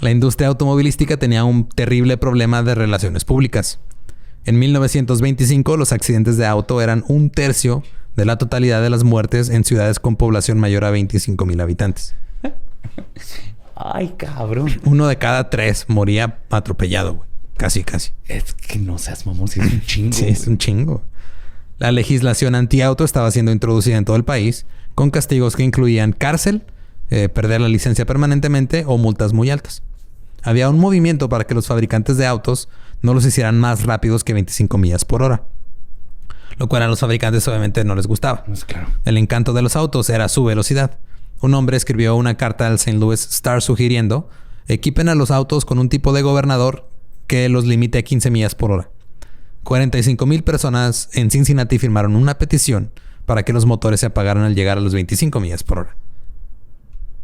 La industria automovilística tenía un terrible problema de relaciones públicas. En 1925, los accidentes de auto eran 1/3 de la totalidad de las muertes en ciudades con población mayor a 25,000 habitantes. Ay, cabrón. 1 de cada 3 moría atropellado, güey. Casi. Es que no seas mamón, si es un chingo. Sí, es un chingo. La legislación antiauto estaba siendo introducida en todo el país con castigos que incluían cárcel, perder la licencia permanentemente o multas muy altas. Había un movimiento para que los fabricantes de autos no los hicieran más rápidos que 25 millas por hora. Lo cual a los fabricantes obviamente no les gustaba. Pues claro. El encanto de los autos era su velocidad. Un hombre escribió una carta al St. Louis Star sugiriendo: equipen a los autos con un tipo de gobernador que los limite a 15 millas por hora. 45,000 personas en Cincinnati firmaron una petición para que los motores se apagaran al llegar a los 25 millas por hora.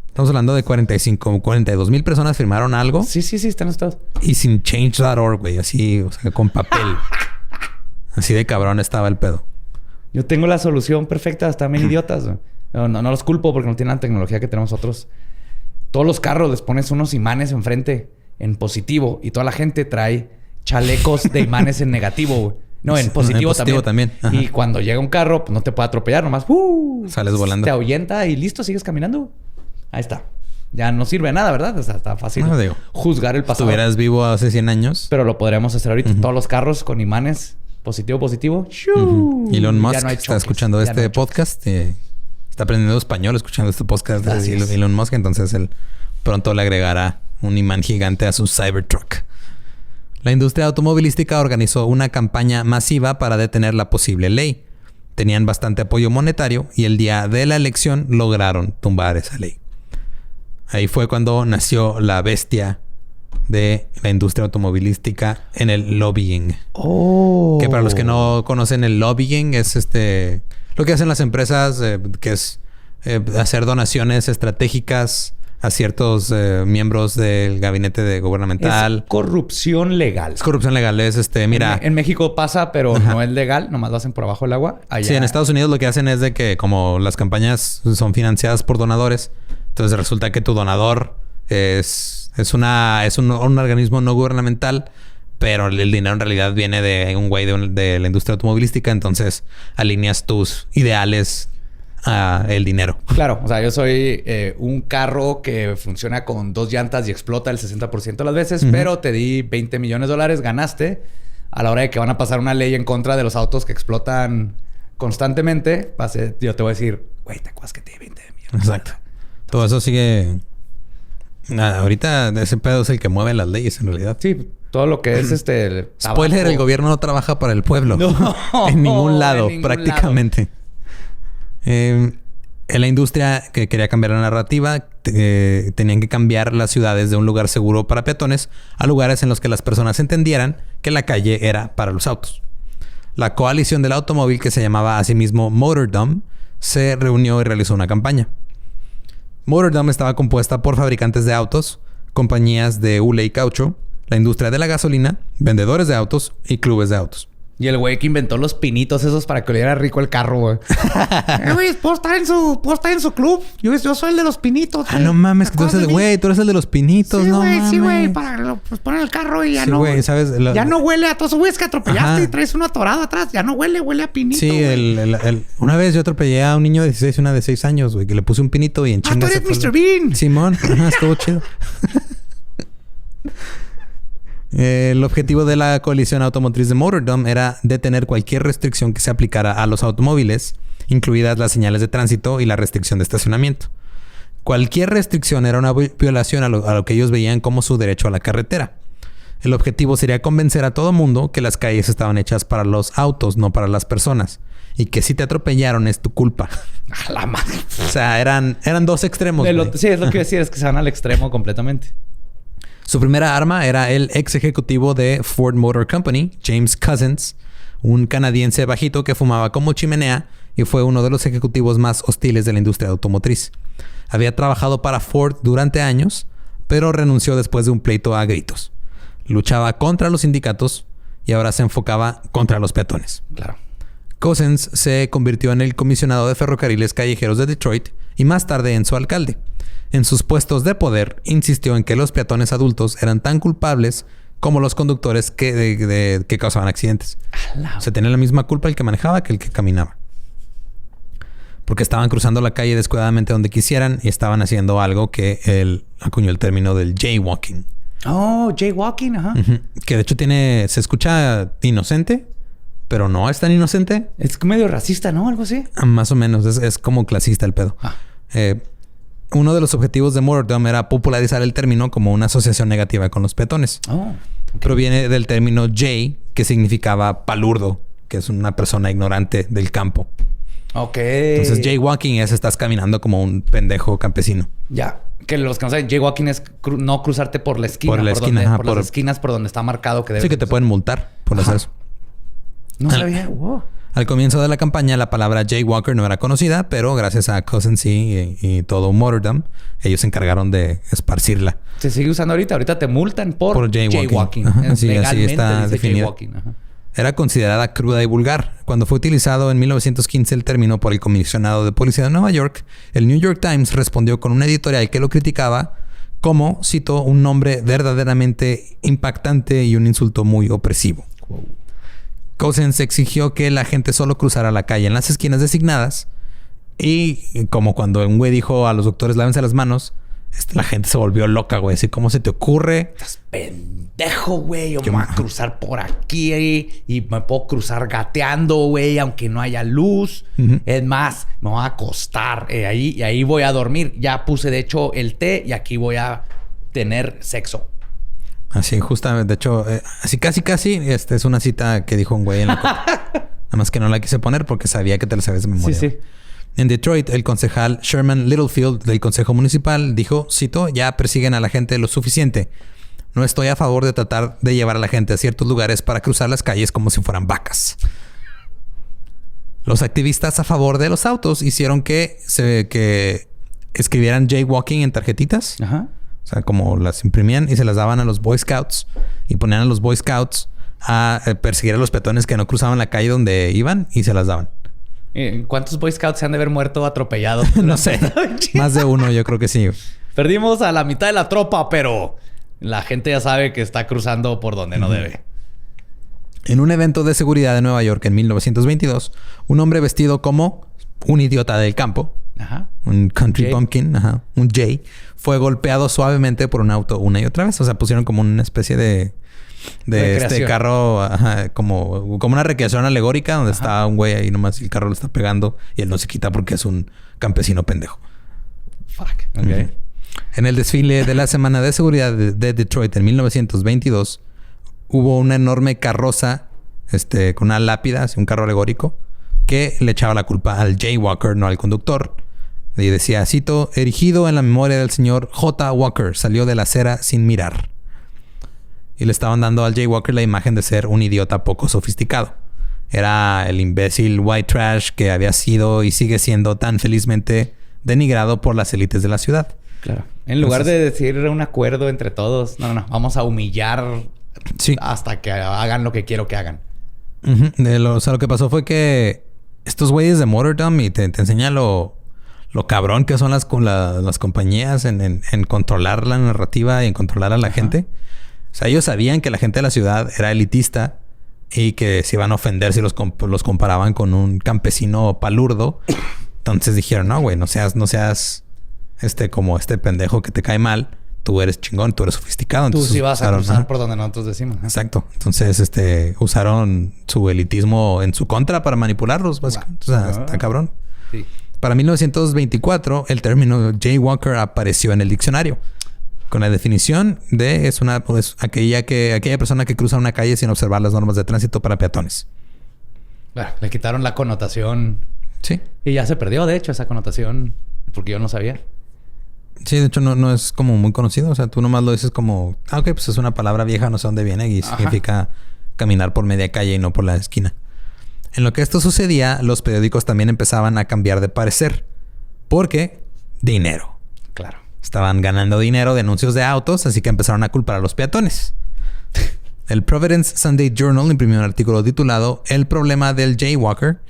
Estamos hablando de 42,000 personas firmaron algo. Sí, están estados. Y sin change.org, güey. Así, o sea, con papel. Así de cabrón estaba el pedo. Yo tengo la solución perfecta. Están bien idiotas. No los culpo porque no tienen la tecnología que tenemos nosotros. Todos los carros les pones unos imanes enfrente en positivo y toda la gente trae chalecos de imanes en negativo, güey. No, en positivo también. Ajá. Y cuando llega un carro, pues no te puede atropellar. Nomás sales volando. Te ahuyenta y listo, sigues caminando. Ahí está. Ya no sirve de nada, ¿verdad? O sea, está fácil juzgar el pasado. Estuvieras vivo hace 100 años. Pero lo podríamos hacer ahorita. Todos los carros con imanes positivo. Elon Musk está escuchando este podcast. Está aprendiendo español escuchando este podcast de Elon Musk. Entonces él pronto le agregará un imán gigante a su Cybertruck. La industria automovilística organizó una campaña masiva para detener la posible ley. Tenían bastante apoyo monetario y el día de la elección lograron tumbar esa ley. Ahí fue cuando nació la bestia de la industria automovilística en el lobbying. Oh. Que para los que no conocen, el lobbying es lo que hacen las empresas, que es hacer donaciones estratégicas a ciertos miembros del gabinete gubernamental. Es corrupción legal. Es corrupción legal. Es mira. En México pasa, pero no es legal. Nomás lo hacen por abajo del agua. Allá... Sí, en Estados Unidos lo que hacen es de que como las campañas son financiadas por donadores, entonces resulta que tu donador es un organismo no gubernamental, pero el dinero en realidad viene de un güey de la industria automovilística. Entonces alineas tus ideales a el dinero. Claro. O sea, yo soy un carro que funciona con 2 llantas y explota el 60% de las veces, pero te di $20 millones, ganaste. A la hora de que van a pasar una ley en contra de los autos que explotan constantemente, yo te voy a decir, güey, te acuerdas que te di 20 millones. Exacto. Todo eso sigue... ahorita ese pedo es el que mueve las leyes en realidad. Sí, todo lo que es Spoiler, el gobierno no trabaja para el pueblo. No, en ningún lado, prácticamente. En la industria que quería cambiar la narrativa, tenían que cambiar las ciudades de un lugar seguro para peatones a lugares en los que las personas entendieran que la calle era para los autos. La coalición del automóvil, que se llamaba a sí mismo Motordom, se reunió y realizó una campaña. Motordom estaba compuesta por fabricantes de autos, compañías de hule y caucho, la industria de la gasolina, vendedores de autos y clubes de autos. Y el güey que inventó los pinitos esos para que oliera rico el carro, güey. Güey, puedo estar en su club. Yo soy el de los pinitos. Ah, no mames, que tú eres el de los pinitos, sí, no mames. Sí, güey, para poner el carro y ya no. Güey, ¿sabes? Ya no huele a todos esos güeyes que atropellaste y traes uno atorado atrás. Ya no huele a pinito. Sí, una vez yo atropellé a un niño de 16 y una de 6 años, güey, que le puse un pinito y en chinga. Tú eres Mr. Bean. Simón, estuvo chido. El objetivo de la coalición automotriz de Motordom era detener cualquier restricción que se aplicara a los automóviles, incluidas las señales de tránsito y la restricción de estacionamiento. Cualquier restricción era una violación a lo que ellos veían como su derecho a la carretera. El objetivo sería convencer a todo mundo que las calles estaban hechas para los autos, no para las personas. Y que si te atropellaron es tu culpa. A la madre. O sea, eran dos extremos. Sí, es lo que decía, es que se van al extremo completamente. Su primera arma era el ex ejecutivo de Ford Motor Company, James Couzens, un canadiense bajito que fumaba como chimenea y fue uno de los ejecutivos más hostiles de la industria automotriz. Había trabajado para Ford durante años, pero renunció después de un pleito a gritos. luchaba contra los sindicatos y ahora se enfocaba contra los peatones. Claro. Cousins se convirtió en el comisionado de ferrocarriles callejeros de Detroit y más tarde en su alcalde. En sus puestos de poder, insistió en que los peatones adultos eran tan culpables como los conductores que causaban accidentes. O sea, tenía la misma culpa el que manejaba que el que caminaba. Porque estaban cruzando la calle descuidadamente donde quisieran y estaban haciendo algo que él acuñó el término del jaywalking. Oh, jaywalking, ajá. Que de hecho se escucha inocente, pero no es tan inocente. Es medio racista, ¿no? Algo así. Más o menos. Es como clasista el pedo. Uno de los objetivos de Motordom era popularizar el término como una asociación negativa con los peatones. Oh, okay. Proviene del término jay, que significaba palurdo, que es una persona ignorante del campo. Ok. Entonces, jaywalking es estás caminando como un pendejo campesino. Ya. Que los que no saben, jaywalking es no cruzarte por la esquina. Por la esquina. Por las esquinas por donde está marcado que debes. Sí, que te pueden multar por hacer eso. No sabía. Wow. Al comienzo de la campaña, la palabra jaywalker no era conocida, pero gracias a Cousins y todo Motordom, ellos se encargaron de esparcirla. Se sigue usando ahorita. Ahorita te multan por jaywalking. Así está definida. Era considerada cruda y vulgar. Cuando fue utilizado en 1915 el término por el comisionado de policía de Nueva York, el New York Times respondió con un editorial que lo criticaba como, cito, un nombre verdaderamente impactante y un insulto muy opresivo. Wow. Cousins exigió que la gente solo cruzara la calle en las esquinas designadas y como cuando un güey dijo a los doctores lávense las manos, la gente se volvió loca, güey. Así, ¿cómo se te ocurre? Estás pendejo, güey. Yo me voy a cruzar por aquí y me puedo cruzar gateando, güey, aunque no haya luz. Es más, me voy a acostar ahí y ahí voy a dormir. Ya puse, de hecho, el té y aquí voy a tener sexo. Así, justamente. De hecho, así casi, es una cita que dijo un güey en la copa. Nada más que no la quise poner porque sabía que te la sabes de memoria. Sí. En Detroit, el concejal Sherman Littlefield del Consejo Municipal dijo, cito, ya persiguen a la gente lo suficiente. No estoy a favor de tratar de llevar a la gente a ciertos lugares para cruzar las calles como si fueran vacas. Los activistas a favor de los autos hicieron que escribieran jaywalking en tarjetitas. Ajá. O sea, como las imprimían y se las daban a los Boy Scouts y ponían a los Boy Scouts a perseguir a los peatones que no cruzaban la calle donde iban y se las daban. ¿Cuántos Boy Scouts se han de haber muerto atropellados? No sé. Más de uno, yo creo que sí. Perdimos a la mitad de la tropa, pero la gente ya sabe que está cruzando por donde no debe. En un evento de seguridad de Nueva York en 1922, un hombre vestido como un idiota del campo, un country bumpkin, un jay, fue golpeado suavemente por un auto una y otra vez. O sea, pusieron como una especie de este carro, como una recreación alegórica donde está un güey ahí nomás y el carro lo está pegando y él no se quita porque es un campesino pendejo. Fuck. Okay. En el desfile de la Semana de Seguridad de Detroit en 1922 hubo una enorme carroza con una lápida, así un carro alegórico, que le echaba la culpa al jaywalker, no al conductor. Y decía, cito, erigido en la memoria del señor J. Walker, salió de la acera sin mirar. Y le estaban dando al jaywalker la imagen de ser un idiota poco sofisticado. Era el imbécil white trash que había sido y sigue siendo tan felizmente denigrado por las élites de la ciudad. Claro. En lugar de decir un acuerdo entre todos, no, vamos a humillar hasta que hagan lo que quiero que hagan. O sea, lo que pasó fue que estos güeyes de Motordom y te enseñan lo cabrón que son las compañías en controlar la narrativa y en controlar a la gente. O sea, ellos sabían que la gente de la ciudad era elitista y que se iban a ofender si los comparaban con un campesino palurdo. Entonces dijeron, no, güey, no seas como este pendejo que te cae mal. Tú eres chingón, tú eres sofisticado. Entonces, tú sí vas a cruzar por donde nosotros decimos. Exacto. Entonces, usaron su elitismo en su contra para manipularlos, básicamente. O sea, está cabrón. Sí. Para 1924, el término jaywalker apareció en el diccionario. Con la definición de aquella persona que cruza una calle sin observar las normas de tránsito para peatones. Bueno, le quitaron la connotación. Sí. Y ya se perdió, de hecho, esa connotación. Porque yo no sabía. Sí, de hecho no es como muy conocido. O sea, tú nomás lo dices como... ok, pues es una palabra vieja, no sé dónde viene. Y significa caminar por media calle y no por la esquina. En lo que esto sucedía, los periódicos también empezaban a cambiar de parecer. Porque dinero. Claro. Estaban ganando dinero de anuncios de autos, así que empezaron a culpar a los peatones. El Providence Sunday Journal imprimió un artículo titulado El problema del jaywalker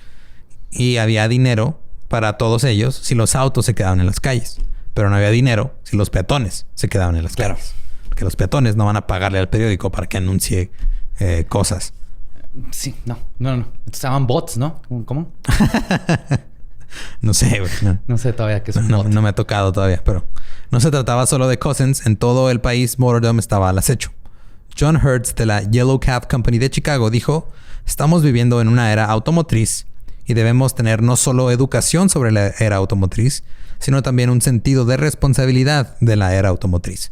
y había dinero para todos ellos si los autos se quedaban en las calles. Pero no había dinero si los peatones se quedaban en las calles. Porque los peatones no van a pagarle al periódico para que anuncie cosas. Sí, no. Estaban bots, ¿no? ¿Cómo? No sé, güey. No sé todavía qué es un bot. No me ha tocado todavía, pero no se trataba solo de Cousins. En todo el país, Motordom estaba al acecho. John Hertz de la Yellow Cab Company de Chicago dijo: estamos viviendo en una era automotriz y debemos tener no solo educación sobre la era automotriz, sino también un sentido de responsabilidad de la era automotriz.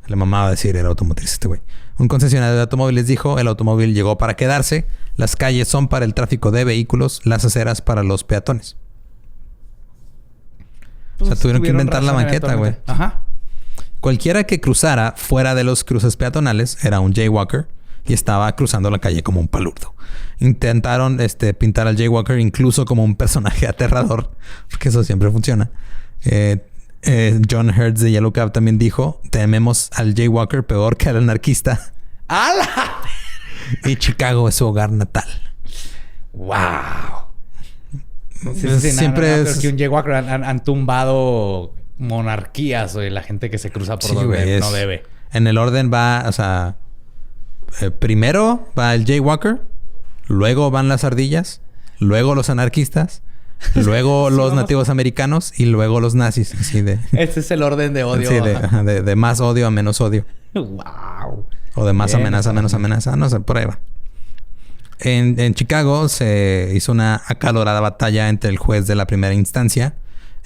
Le mamaba decir era automotriz este güey. Un concesionario de automóviles dijo: el automóvil llegó para quedarse, las calles son para el tráfico de vehículos, las aceras para los peatones. Pues o sea, tuvieron que inventar la banqueta, güey. Ajá. Cualquiera que cruzara fuera de los cruces peatonales era un jaywalker y estaba cruzando la calle como un palurdo. Intentaron pintar al jaywalker incluso como un personaje aterrador, porque eso siempre funciona. John Hertz de Yellow Cab también dijo: tememos al jaywalker peor que al anarquista. ¡Hala! Y Chicago es su hogar natal. ¡Wow! Siempre es que un jaywalker han tumbado monarquías, güey. La gente que se cruza por donde no debe. En el orden va, o sea, primero va el jaywalker, luego van las ardillas, luego los anarquistas, luego los nativos americanos y luego los nazis. Así de... Ese es el orden de odio. Sí, de más odio a menos odio. ¡Wow! O de más amenaza a menos amenaza. No sé, por ahí va. En Chicago se hizo una acalorada batalla entre el juez de la primera instancia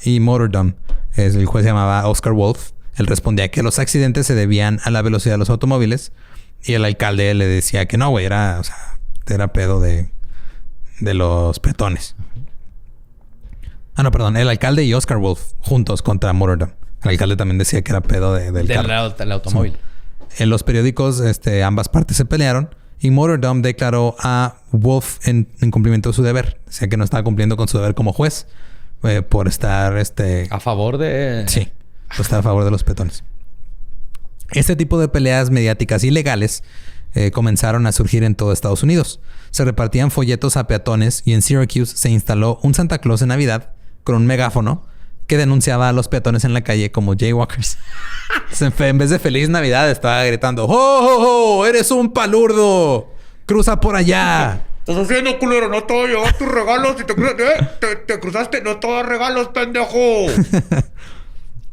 y Motordom. El juez se llamaba Oscar Wolf. Él respondía que los accidentes se debían a la velocidad de los automóviles y el alcalde le decía que no, güey, era pedo de los peatones. No, perdón. El alcalde y Oscar Wolf juntos contra Motordom. El alcalde también decía que era pedo del automóvil. Sí. En los periódicos, ambas partes se pelearon y Motordom declaró a Wolf en cumplimiento de su deber. O sea, que no estaba cumpliendo con su deber como juez por estar... a favor de... Sí, por estar a favor de los peatones. Este tipo de peleas mediáticas ilegales comenzaron a surgir en todo Estados Unidos. Se repartían folletos a peatones y en Syracuse se instaló un Santa Claus en Navidad con un megáfono que denunciaba a los peatones en la calle como jaywalkers. En vez de Feliz Navidad estaba gritando: ¡Oh, oh, oh! ¡Eres un palurdo! ¡Cruza por allá! Estás haciendo, culero. No te voy a llevar tus regalos. Si te cruzaste, no te voy a dar regalos, pendejo.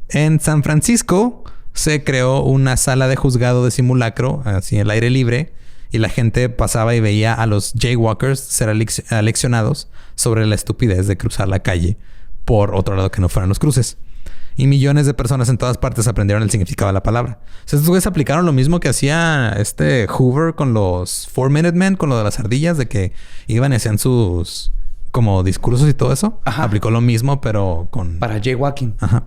En San Francisco se creó una sala de juzgado de simulacro, así en el aire libre, y la gente pasaba y veía a los jaywalkers ser aleccionados sobre la estupidez de cruzar la calle por otro lado que no fueran los cruces. Y millones de personas en todas partes aprendieron el significado de la palabra. O sea, estos güeyes aplicaron lo mismo que hacía Hoover con los 4-Minute Men, con lo de las ardillas, de que iban y hacían sus como discursos y todo eso. Ajá. Aplicó lo mismo, pero con... Para jaywalking. Ajá.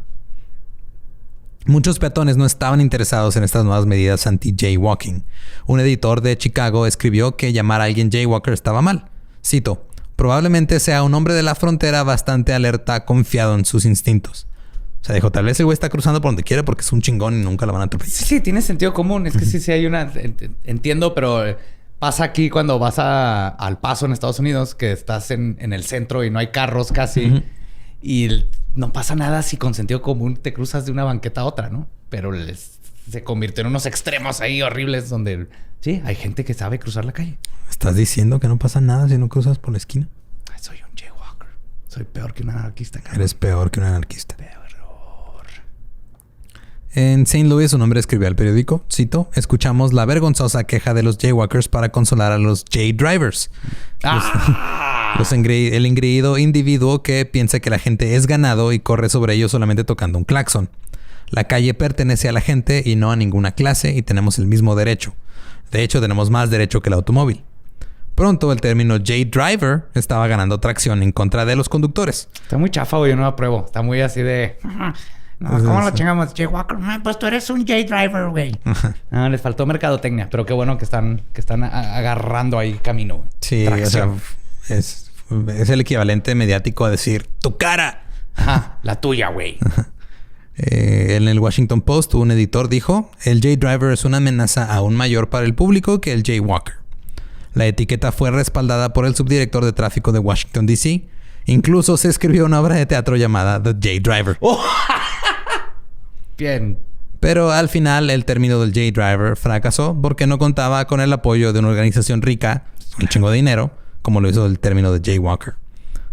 Muchos peatones no estaban interesados en estas nuevas medidas anti-jaywalking. Un editor de Chicago escribió que llamar a alguien jaywalker estaba mal. Cito: probablemente sea un hombre de la frontera bastante alerta, confiado en sus instintos. O sea, dijo, tal vez el güey está cruzando por donde quiere porque es un chingón y nunca lo van a atropellar. Sí, tiene sentido común. Es que sí hay una... Entiendo, pero pasa aquí cuando vas al Paso en Estados Unidos, que estás en el centro y no hay carros casi. Y no pasa nada si con sentido común te cruzas de una banqueta a otra, ¿no? Pero se convirtió en unos extremos ahí horribles donde... Sí, hay gente que sabe cruzar la calle. ¿Estás diciendo que no pasa nada si no cruzas por la esquina? Soy un jaywalker. Soy peor que un anarquista, cabrón. Eres peor que un anarquista. Peor. En St. Louis, un hombre escribió al periódico, cito: escuchamos la vergonzosa queja de los jaywalkers para consolar a los jaydrivers. El engreído individuo que piensa que la gente es ganado y corre sobre ellos solamente tocando un claxon. La calle pertenece a la gente y no a ninguna clase y tenemos el mismo derecho. De hecho, tenemos más derecho que el automóvil. Pronto el término jaydriver estaba ganando tracción en contra de los conductores. Está muy chafa, güey. Yo no lo apruebo. Está muy así de... No, ¿cómo lo chingamos? Jaywalker. Pues tú eres un jaydriver, güey. No, les faltó mercadotecnia. Pero qué bueno que están agarrando ahí camino, güey. Sí, tracción. O sea, es el equivalente mediático a decir... ¡Tu cara! Ajá. La tuya, güey. En el Washington Post, un editor dijo: el J-Driver es una amenaza aún mayor para el público que el Jaywalker. La etiqueta fue respaldada por el subdirector de tráfico de Washington, D.C. Incluso se escribió una obra de teatro llamada The J-Driver. Oh. Bien. Pero al final el término del J-Driver fracasó porque no contaba con el apoyo de una organización rica, un chingo de dinero, como lo hizo el término de Jaywalker.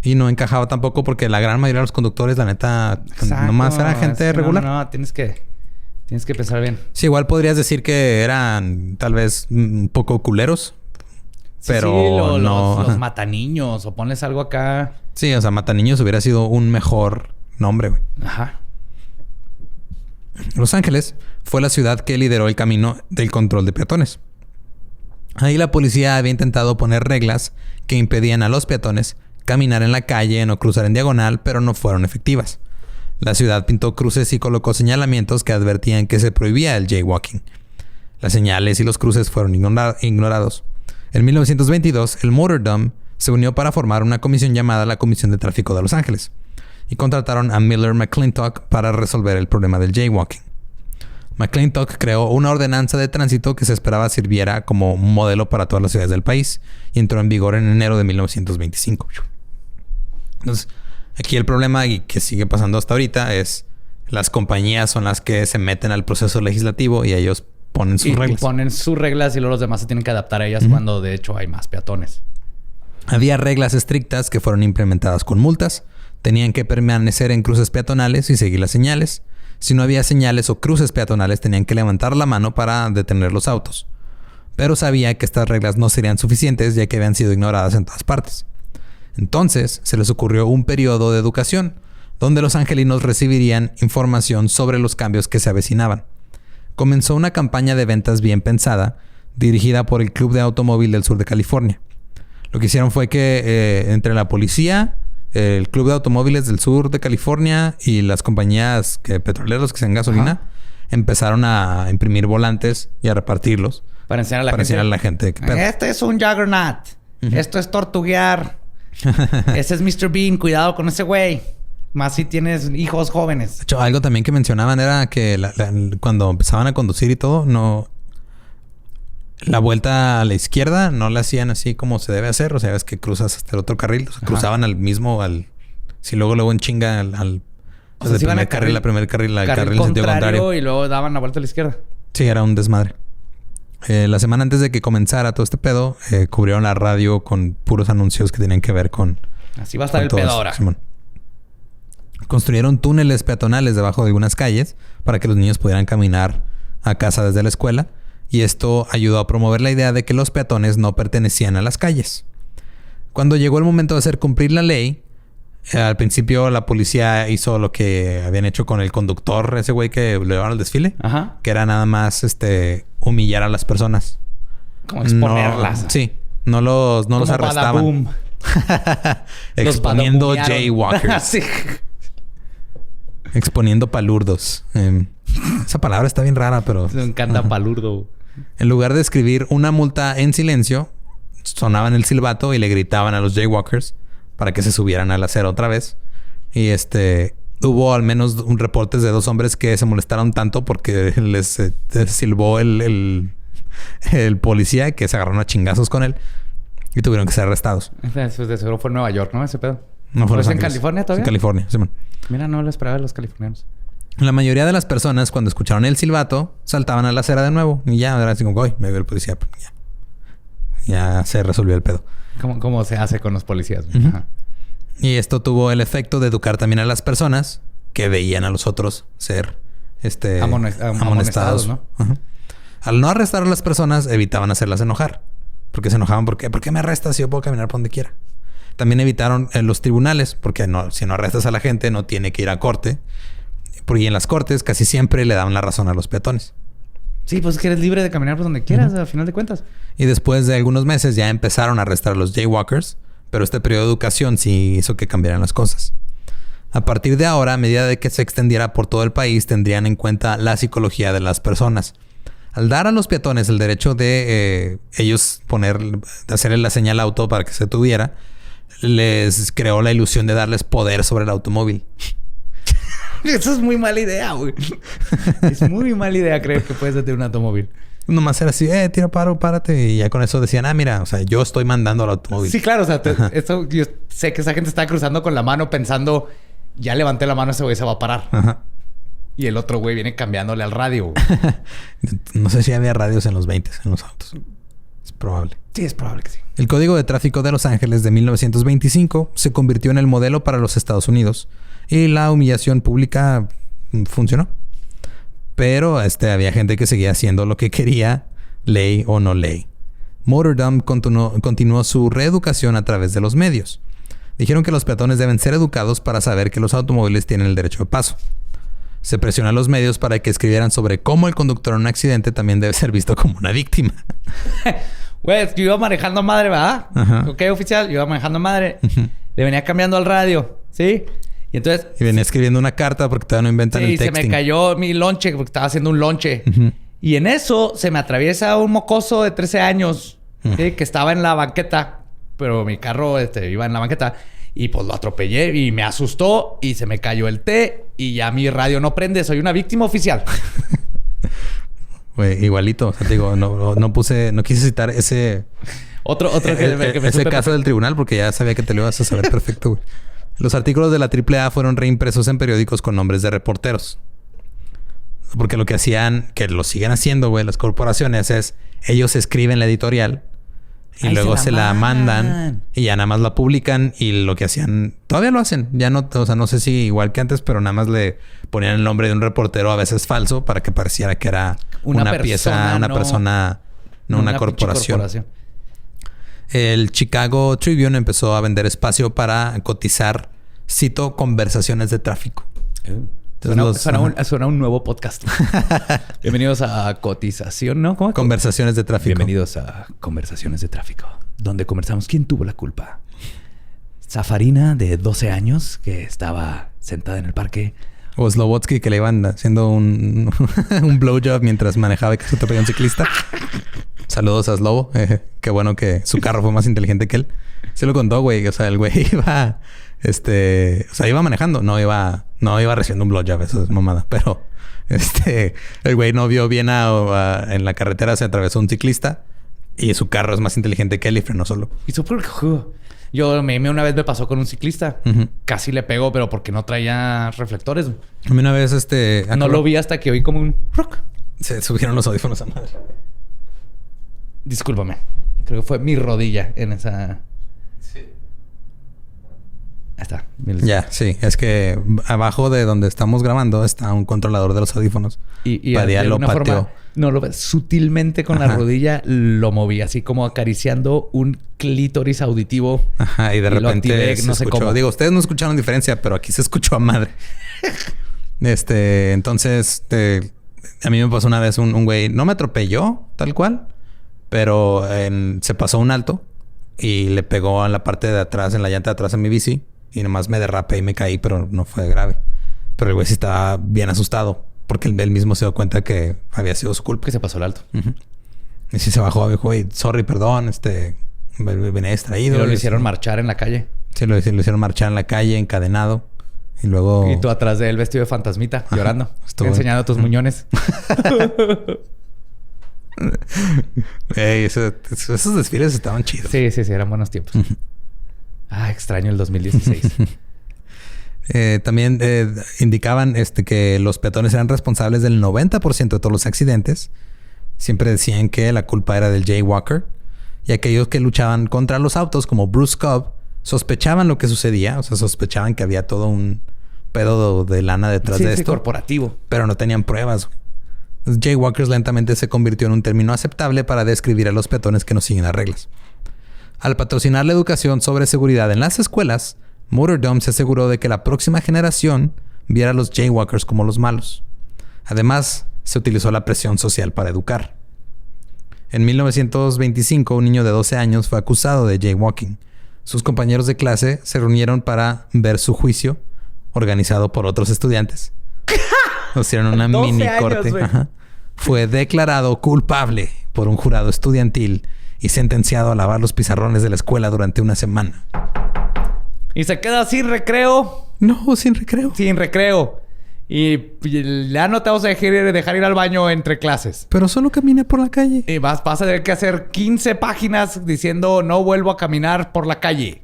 Y no encajaba tampoco porque la gran mayoría de los conductores, la neta, Exacto. nomás era gente regular. No, tienes que pensar bien. Sí, igual podrías decir que eran tal vez un poco culeros. Pero sí, no... los mataniños o ponles algo acá. Sí, o sea, mataniños hubiera sido un mejor nombre, güey. Ajá. Los Ángeles fue la ciudad que lideró el camino del control de peatones. Ahí la policía había intentado poner reglas que impedían a los peatones caminar en la calle, no cruzar en diagonal, pero no fueron efectivas. La ciudad pintó cruces y colocó señalamientos que advertían que se prohibía el jaywalking. Las señales y los cruces fueron ignorados. En 1922, el Motordom se unió para formar una comisión llamada la Comisión de Tráfico de Los Ángeles y contrataron a Miller McClintock para resolver el problema del jaywalking. McClintock creó una ordenanza de tránsito que se esperaba sirviera como un modelo para todas las ciudades del país y entró en vigor en enero de 1925. Entonces, aquí el problema y que sigue pasando hasta ahorita es las compañías son las que se meten al proceso legislativo y ellos ponen sus reglas. Y ponen sus reglas y luego los demás se tienen que adaptar a ellas cuando de hecho hay más peatones. Había reglas estrictas que fueron implementadas con multas. Tenían que permanecer en cruces peatonales y seguir las señales. Si no había señales o cruces peatonales, tenían que levantar la mano para detener los autos. Pero sabía que estas reglas no serían suficientes ya que habían sido ignoradas en todas partes. Entonces, se les ocurrió un periodo de educación, donde los angelinos recibirían información sobre los cambios que se avecinaban. Comenzó una campaña de ventas bien pensada, dirigida por el Club de Automóvil del Sur de California. Lo que hicieron fue que entre la policía, el Club de Automóviles del Sur de California y las compañías petroleras que hacen gasolina, empezaron a imprimir volantes y a repartirlos. Para enseñar a la gente. Este es un Juggernaut. Esto es tortuguear. Ese es Mr. Bean. Cuidado con ese güey. Más si tienes hijos jóvenes. De hecho, algo también que mencionaban era que cuando empezaban a conducir y todo, no... La vuelta a la izquierda no la hacían así como se debe hacer. O sea, es que cruzas hasta el otro carril. O sea, cruzaban al mismo... Si luego en chinga al o sea, primer carril, al carril en sentido contrario. Y luego daban la vuelta a la izquierda. Sí, era un desmadre. La semana antes de que comenzara todo este pedo, cubrieron la radio con puros anuncios que tenían que ver con... Así va a estar el pedo ahora. Simón. Construyeron túneles peatonales debajo de algunas calles para que los niños pudieran caminar a casa desde la escuela. Y esto ayudó a promover la idea de que los peatones no pertenecían a las calles. Cuando llegó el momento de hacer cumplir la ley, al principio la policía hizo lo que habían hecho con el conductor, ese güey que le llevaron al desfile. Ajá. Que era nada más humillar a las personas. Como exponerlas. No, sí. No los arrestaban. Exponiendo jaywalkers. Sí. Exponiendo palurdos. Esa palabra está bien rara, pero... Me encanta palurdo. En lugar de escribir una multa en silencio, sonaban el silbato y le gritaban a los jaywalkers para que se subieran a la acera otra vez. Y hubo al menos reportes de 2 hombres que se molestaron tanto porque les silbó el policía, que se agarraron a chingazos con él y tuvieron que ser arrestados. Eso de seguro fue en Nueva York, ¿no? Ese pedo. No fue en California todavía. En California, sí, man. Mira, no lo esperaba de los californianos. La mayoría de las personas, cuando escucharon el silbato, saltaban a la acera de nuevo. Y ya, era así como, ¡ay! Me vio el policía. Ya se resolvió el pedo. ¿Cómo se hace con los policías? Uh-huh. Ajá. Y esto tuvo el efecto de educar también a las personas que veían a los otros ser amonestados, ¿no? Uh-huh. Al no arrestar a las personas, evitaban hacerlas enojar. Porque se enojaban. ¿Por qué me arrestas si yo puedo caminar por donde quiera? También evitaron los tribunales. Porque si no arrestas a la gente, no tiene que ir a corte. Porque en las cortes casi siempre le daban la razón a los peatones. Sí, pues es que eres libre de caminar por donde quieras, a final de cuentas. Y después de algunos meses ya empezaron a arrestar a los jaywalkers. Pero este periodo de educación sí hizo que cambiaran las cosas. A partir de ahora, a medida de que se extendiera por todo el país, tendrían en cuenta la psicología de las personas. Al dar a los peatones el derecho de ellos hacerle la señal auto para que se tuviera, les creó la ilusión de darles poder sobre el automóvil. Eso es muy mala idea, güey. Es muy mala idea creer que puedes detener un automóvil. Nomás era así, tira paro, párate. Y ya con eso decían, mira, o sea, yo estoy mandando al automóvil. Sí, claro. O sea, esto, yo sé que esa gente está cruzando con la mano pensando, ya levanté la mano, ese güey se va a parar. Ajá. Y el otro güey viene cambiándole al radio. No sé si había radios en los 20 en los autos. Es probable. Sí, es probable que sí. El Código de Tráfico de Los Ángeles de 1925 se convirtió en el modelo para los Estados Unidos y la humillación pública funcionó. Pero había gente que seguía haciendo lo que quería, ley o no ley. Motordom continuó su reeducación a través de los medios. Dijeron que los peatones deben ser educados para saber que los automóviles tienen el derecho de paso. Se presionó a los medios para que escribieran sobre cómo el conductor en un accidente también debe ser visto como una víctima. Güey, yo iba manejando madre, ¿verdad? Ajá. Ok, oficial, yo iba manejando madre. Le venía cambiando al radio, ¿sí? Y entonces... Y venía escribiendo una carta porque todavía no inventan el texting. Sí, se me cayó mi lonche porque estaba haciendo un lonche. Uh-huh. Y en eso se me atraviesa un mocoso de 13 años ¿sí? Que estaba en la banqueta. Pero mi carro iba en la banqueta. Y pues lo atropellé y me asustó y se me cayó el té. Y ya mi radio no prende. Soy una víctima oficial. Güey, igualito. O sea, te digo, no quise citar ese... ese caso del tribunal porque ya sabía que te lo ibas a saber perfecto, güey. Los artículos de la AAA fueron reimpresos en periódicos con nombres de reporteros. Porque lo que hacían, que lo siguen haciendo, güey, las corporaciones es... Ellos escriben la editorial y luego se la mandan y ya nada más la publican. Y lo que hacían... Todavía lo hacen. Ya no... O sea, no sé si igual que antes, pero nada más le ponían el nombre de un reportero, a veces falso, para que pareciera que era una pieza, una persona, no una corporación. El Chicago Tribune empezó a vender espacio para cotizar, cito, conversaciones de tráfico. Suena un nuevo podcast. Bienvenidos a cotización, ¿no? ¿Cómo? Conversaciones de tráfico. Bienvenidos a Conversaciones de Tráfico, donde conversamos quién tuvo la culpa. Zafarina, de 12 años, que estaba sentada en el parque. O Slobodsky, que le iban haciendo un blowjob mientras manejaba y que se atropelló un ciclista. Saludos a Slobo. Qué bueno que su carro fue más inteligente que él. Se lo contó, güey. O sea, el güey iba... o sea, iba manejando. No iba recibiendo un blowjob. Eso es mamada. Pero... el güey no vio bien en la carretera. Se atravesó un ciclista. Y su carro es más inteligente que él y frenó solo. Y súper... Yo una vez me pasó con un ciclista. Uh-huh. Casi le pegó, pero porque no traía reflectores. A mí una vez no lo vi hasta que oí como un... Se subieron los audífonos a madre. Discúlpame. Creo que fue mi rodilla en esa... Sí. Ahí está. Ya, sí. Es que abajo de donde estamos grabando está un controlador de los audífonos. Y de alguna forma... No, sutilmente con la rodilla lo moví. Así como acariciando un clítoris auditivo. Ajá. Y de repente se escuchó. Cómo. Digo, ustedes no escucharon diferencia, pero aquí se escuchó a madre. Entonces... a mí me pasó una vez un güey... No me atropelló, tal cual. Pero se pasó un alto. Y le pegó en la parte de atrás, en la llanta de atrás en mi bici. Y nomás me derrapé y me caí, pero no fue grave. Pero el güey sí estaba bien asustado. Porque él mismo se dio cuenta que había sido su culpa. Que se pasó el alto. Uh-huh. Y sí se bajó. Dijo, güey, sorry, perdón. Venía distraído. Y lo hicieron marchar en la calle. Sí, lo hicieron marchar en la calle, encadenado. Y luego... Y tú atrás de él vestido de fantasmita, llorando. Enseñando tus muñones. Esos desfiles estaban chidos. Sí, eran buenos tiempos. Extraño el 2016. También indicaban que los peatones eran responsables del 90% de todos los accidentes. Siempre decían que la culpa era del jaywalker. Y aquellos que luchaban contra los autos, como Bruce Cobb, sospechaban lo que sucedía. O sea, sospechaban que había todo un pedo de lana detrás de esto. Corporativo. Pero no tenían pruebas. Los jaywalkers lentamente se convirtió en un término aceptable para describir a los peatones que no siguen las reglas. Al patrocinar la educación sobre seguridad en las escuelas, Motordom se aseguró de que la próxima generación viera a los jaywalkers como los malos. Además, se utilizó la presión social para educar. En 1925, un niño de 12 años fue acusado de jaywalking. Sus compañeros de clase se reunieron para ver su juicio, organizado por otros estudiantes. Hicieron una mini corte. Fue declarado culpable por un jurado estudiantil y sentenciado a lavar los pizarrones de la escuela durante una semana. ¿Y se queda sin recreo? No, sin recreo. Sin recreo. Y ya no te vamos a dejar ir al baño entre clases. Pero solo caminé por la calle. Y vas a tener que hacer 15 páginas diciendo no vuelvo a caminar por la calle.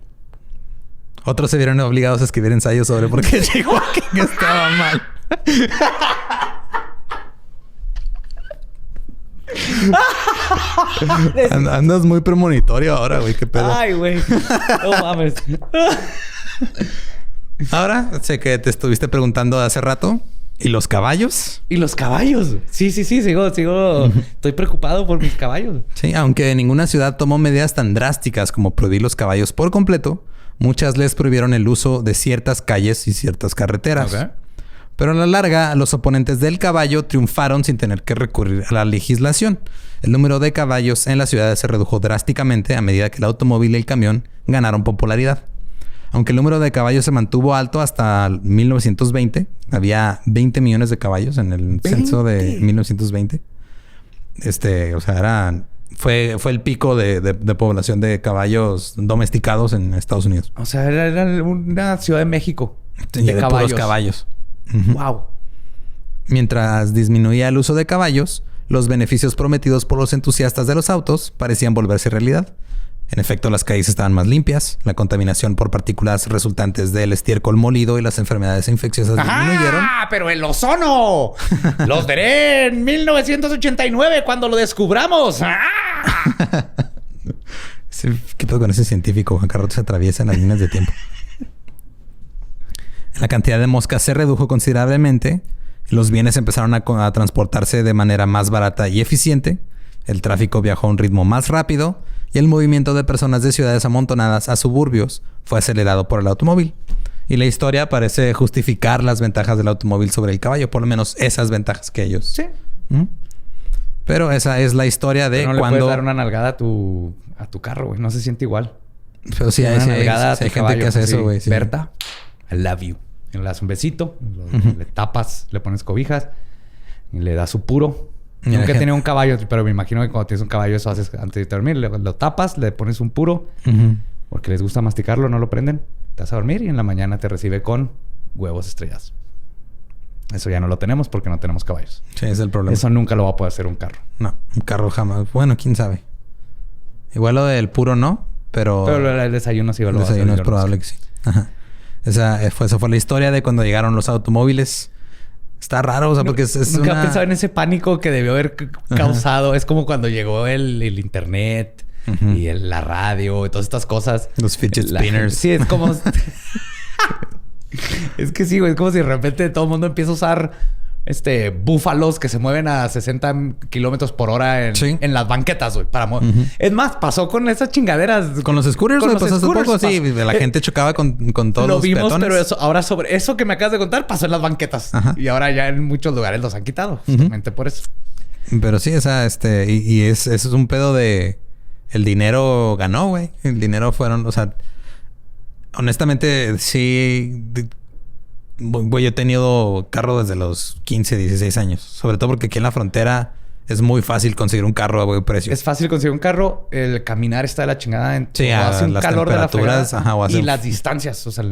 Otros se vieron obligados a escribir ensayos sobre por qué Jaywalking estaba mal. Andas muy premonitorio ahora, güey. ¿Qué pedo? Ay, güey. No mames. Ahora, sé que te estuviste preguntando hace rato. ¿Y los caballos? ¿Y los caballos? Sí. Sigo. Estoy preocupado por mis caballos. Sí, aunque ninguna ciudad tomó medidas tan drásticas como prohibir los caballos por completo, muchas les prohibieron el uso de ciertas calles y ciertas carreteras. Okay. Pero a la larga, los oponentes del caballo triunfaron sin tener que recurrir a la legislación. El número de caballos en las ciudades se redujo drásticamente a medida que el automóvil y el camión ganaron popularidad. Aunque el número de caballos se mantuvo alto hasta 1920, había 20 millones de caballos en el censo de 1920. Fue el pico de población de caballos domesticados en Estados Unidos. O sea, era una Ciudad de México de caballos. Puros caballos. Wow. Mientras disminuía el uso de caballos, los beneficios prometidos por los entusiastas de los autos parecían volverse realidad. En efecto, las calles estaban más limpias, la contaminación por partículas resultantes del estiércol molido y las enfermedades infecciosas disminuyeron. ¡Ah! ¡Pero el ozono! ¡Los veré en 1989 cuando lo descubramos! ¡Ah! Sí, ¿qué pedo con ese científico? Juan Carlos se atraviesa en las líneas de tiempo. La cantidad de moscas se redujo considerablemente. Los bienes empezaron a transportarse de manera más barata y eficiente. El tráfico viajó a un ritmo más rápido y el movimiento de personas de ciudades amontonadas a suburbios fue acelerado por el automóvil. Y la historia parece justificar las ventajas del automóvil sobre el caballo, por lo menos esas ventajas que ellos. Sí. Pero esa es la historia de cuando... No le puedes dar una nalgada a tu carro, güey. No se siente igual. Pero sí, hay gente que hace eso, güey. Sí. Berta, I love you. Le das un besito, le tapas, le pones cobijas y le das su puro. Yo nunca he tenido un caballo, pero me imagino que cuando tienes un caballo eso haces antes de dormir. Lo tapas, le pones un puro porque les gusta masticarlo, no lo prenden. Te vas a dormir y en la mañana te recibe con huevos estrellados. Eso ya no lo tenemos porque no tenemos caballos. Sí, ese es el problema. Eso nunca lo va a poder hacer un carro. No, un carro jamás. Bueno, quién sabe. Igual lo del puro no, pero... Pero el desayuno sí lo va a hacer. El desayuno es probable que sí. Ajá. Esa fue la historia de cuando llegaron los automóviles. Está raro, o sea, porque es nunca he pensado en ese pánico que debió haber causado. Ajá. Es como cuando llegó el internet y la radio y todas estas cosas. Los fidget spinners. Sí, es como... es que sí, güey. Es como si de repente todo el mundo empieza a usar búfalos que se mueven a 60 kilómetros por hora en las banquetas, güey. Es más, pasó con esas chingaderas. Con los scooters, güey. Pasó hace poco. Sí, la gente chocaba con todos los peatones. Lo vimos, pero ahora sobre eso que me acabas de contar pasó en las banquetas. Ajá. Y ahora ya en muchos lugares los han quitado. Justamente por eso. Pero sí, eso es un pedo de... El dinero ganó, güey. El dinero fueron... O sea... Honestamente, sí... Güey, yo he tenido carro desde los 15, 16 años. Sobre todo porque aquí en la frontera es muy fácil conseguir un carro a buen precio. Es fácil conseguir un carro. El caminar está de la chingada. Hace un calor de la fregada. Y las distancias. O sea,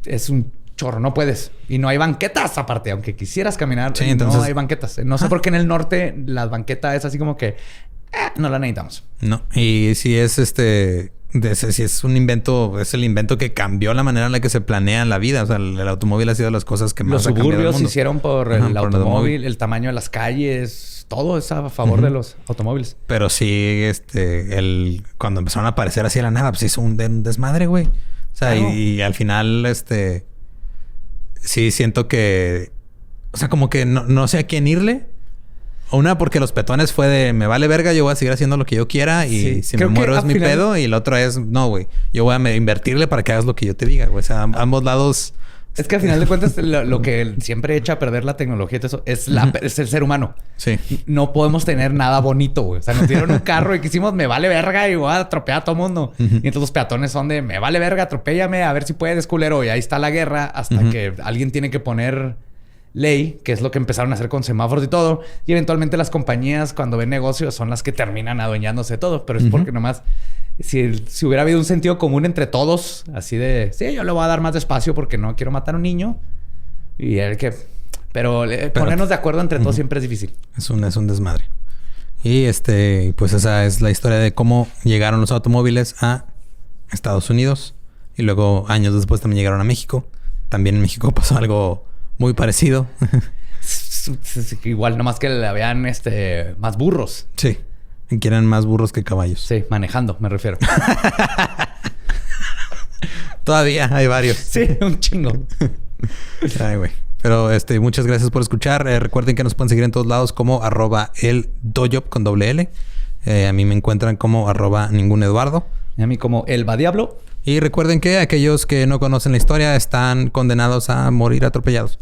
es un chorro. No puedes. Y no hay banquetas aparte. Aunque quisieras caminar, entonces... no hay banquetas. No sé por qué en el norte la banqueta es así como que... no la necesitamos. No. Y si es si es un invento, es el invento que cambió la manera en la que se planea la vida. O sea, el automóvil ha sido de las cosas que más ha cambiado el mundo. Los suburbios se hicieron por el automóvil, el tamaño de las calles, todo es a favor de los automóviles. Pero sí, cuando empezaron a aparecer así de la nada, pues hizo un desmadre, güey. O sea, claro. y al final, sí siento que, o sea, como que no sé a quién irle. Una, porque los peatones fue de... Me vale verga, yo voy a seguir haciendo lo que yo quiera. Y si me muero es mi pedo. Y la otra es... No, güey. Yo voy a invertirle para que hagas lo que yo te diga, güey. O sea, ambos lados... Es que al final de cuentas... lo que siempre echa a perder la tecnología y todo eso... Es el ser humano. Sí. No podemos tener nada bonito, güey. O sea, nos dieron un carro y quisimos... Me vale verga y voy a atropellar a todo mundo. Y entonces los peatones son de... Me vale verga, atropéllame. A ver si puedes, culero. Y ahí está la guerra. Hasta que alguien tiene que poner... ley, que es lo que empezaron a hacer con semáforos y todo. Y eventualmente las compañías, cuando ven negocios, son las que terminan adueñándose de todo. Pero es porque nomás... Si hubiera habido un sentido común entre todos, así de... Sí, yo le voy a dar más espacio porque no quiero matar a un niño. Y el que... Pero ponernos de acuerdo entre todos siempre es difícil. Es un desmadre. Y pues esa es la historia de cómo llegaron los automóviles a Estados Unidos. Y luego años después también llegaron a México. También en México pasó algo muy parecido. Igual, nomás que le habían más burros. Sí. Y que eran más burros que caballos. Sí, manejando, me refiero. Todavía hay varios. Sí, un chingo. Ay, güey. Pero muchas gracias por escuchar. Recuerden que nos pueden seguir en todos lados como @eldoyop con doble L. A mí me encuentran como @ninguneduardo. Y a mí como Elba Diablo. Y recuerden que aquellos que no conocen la historia están condenados a morir atropellados.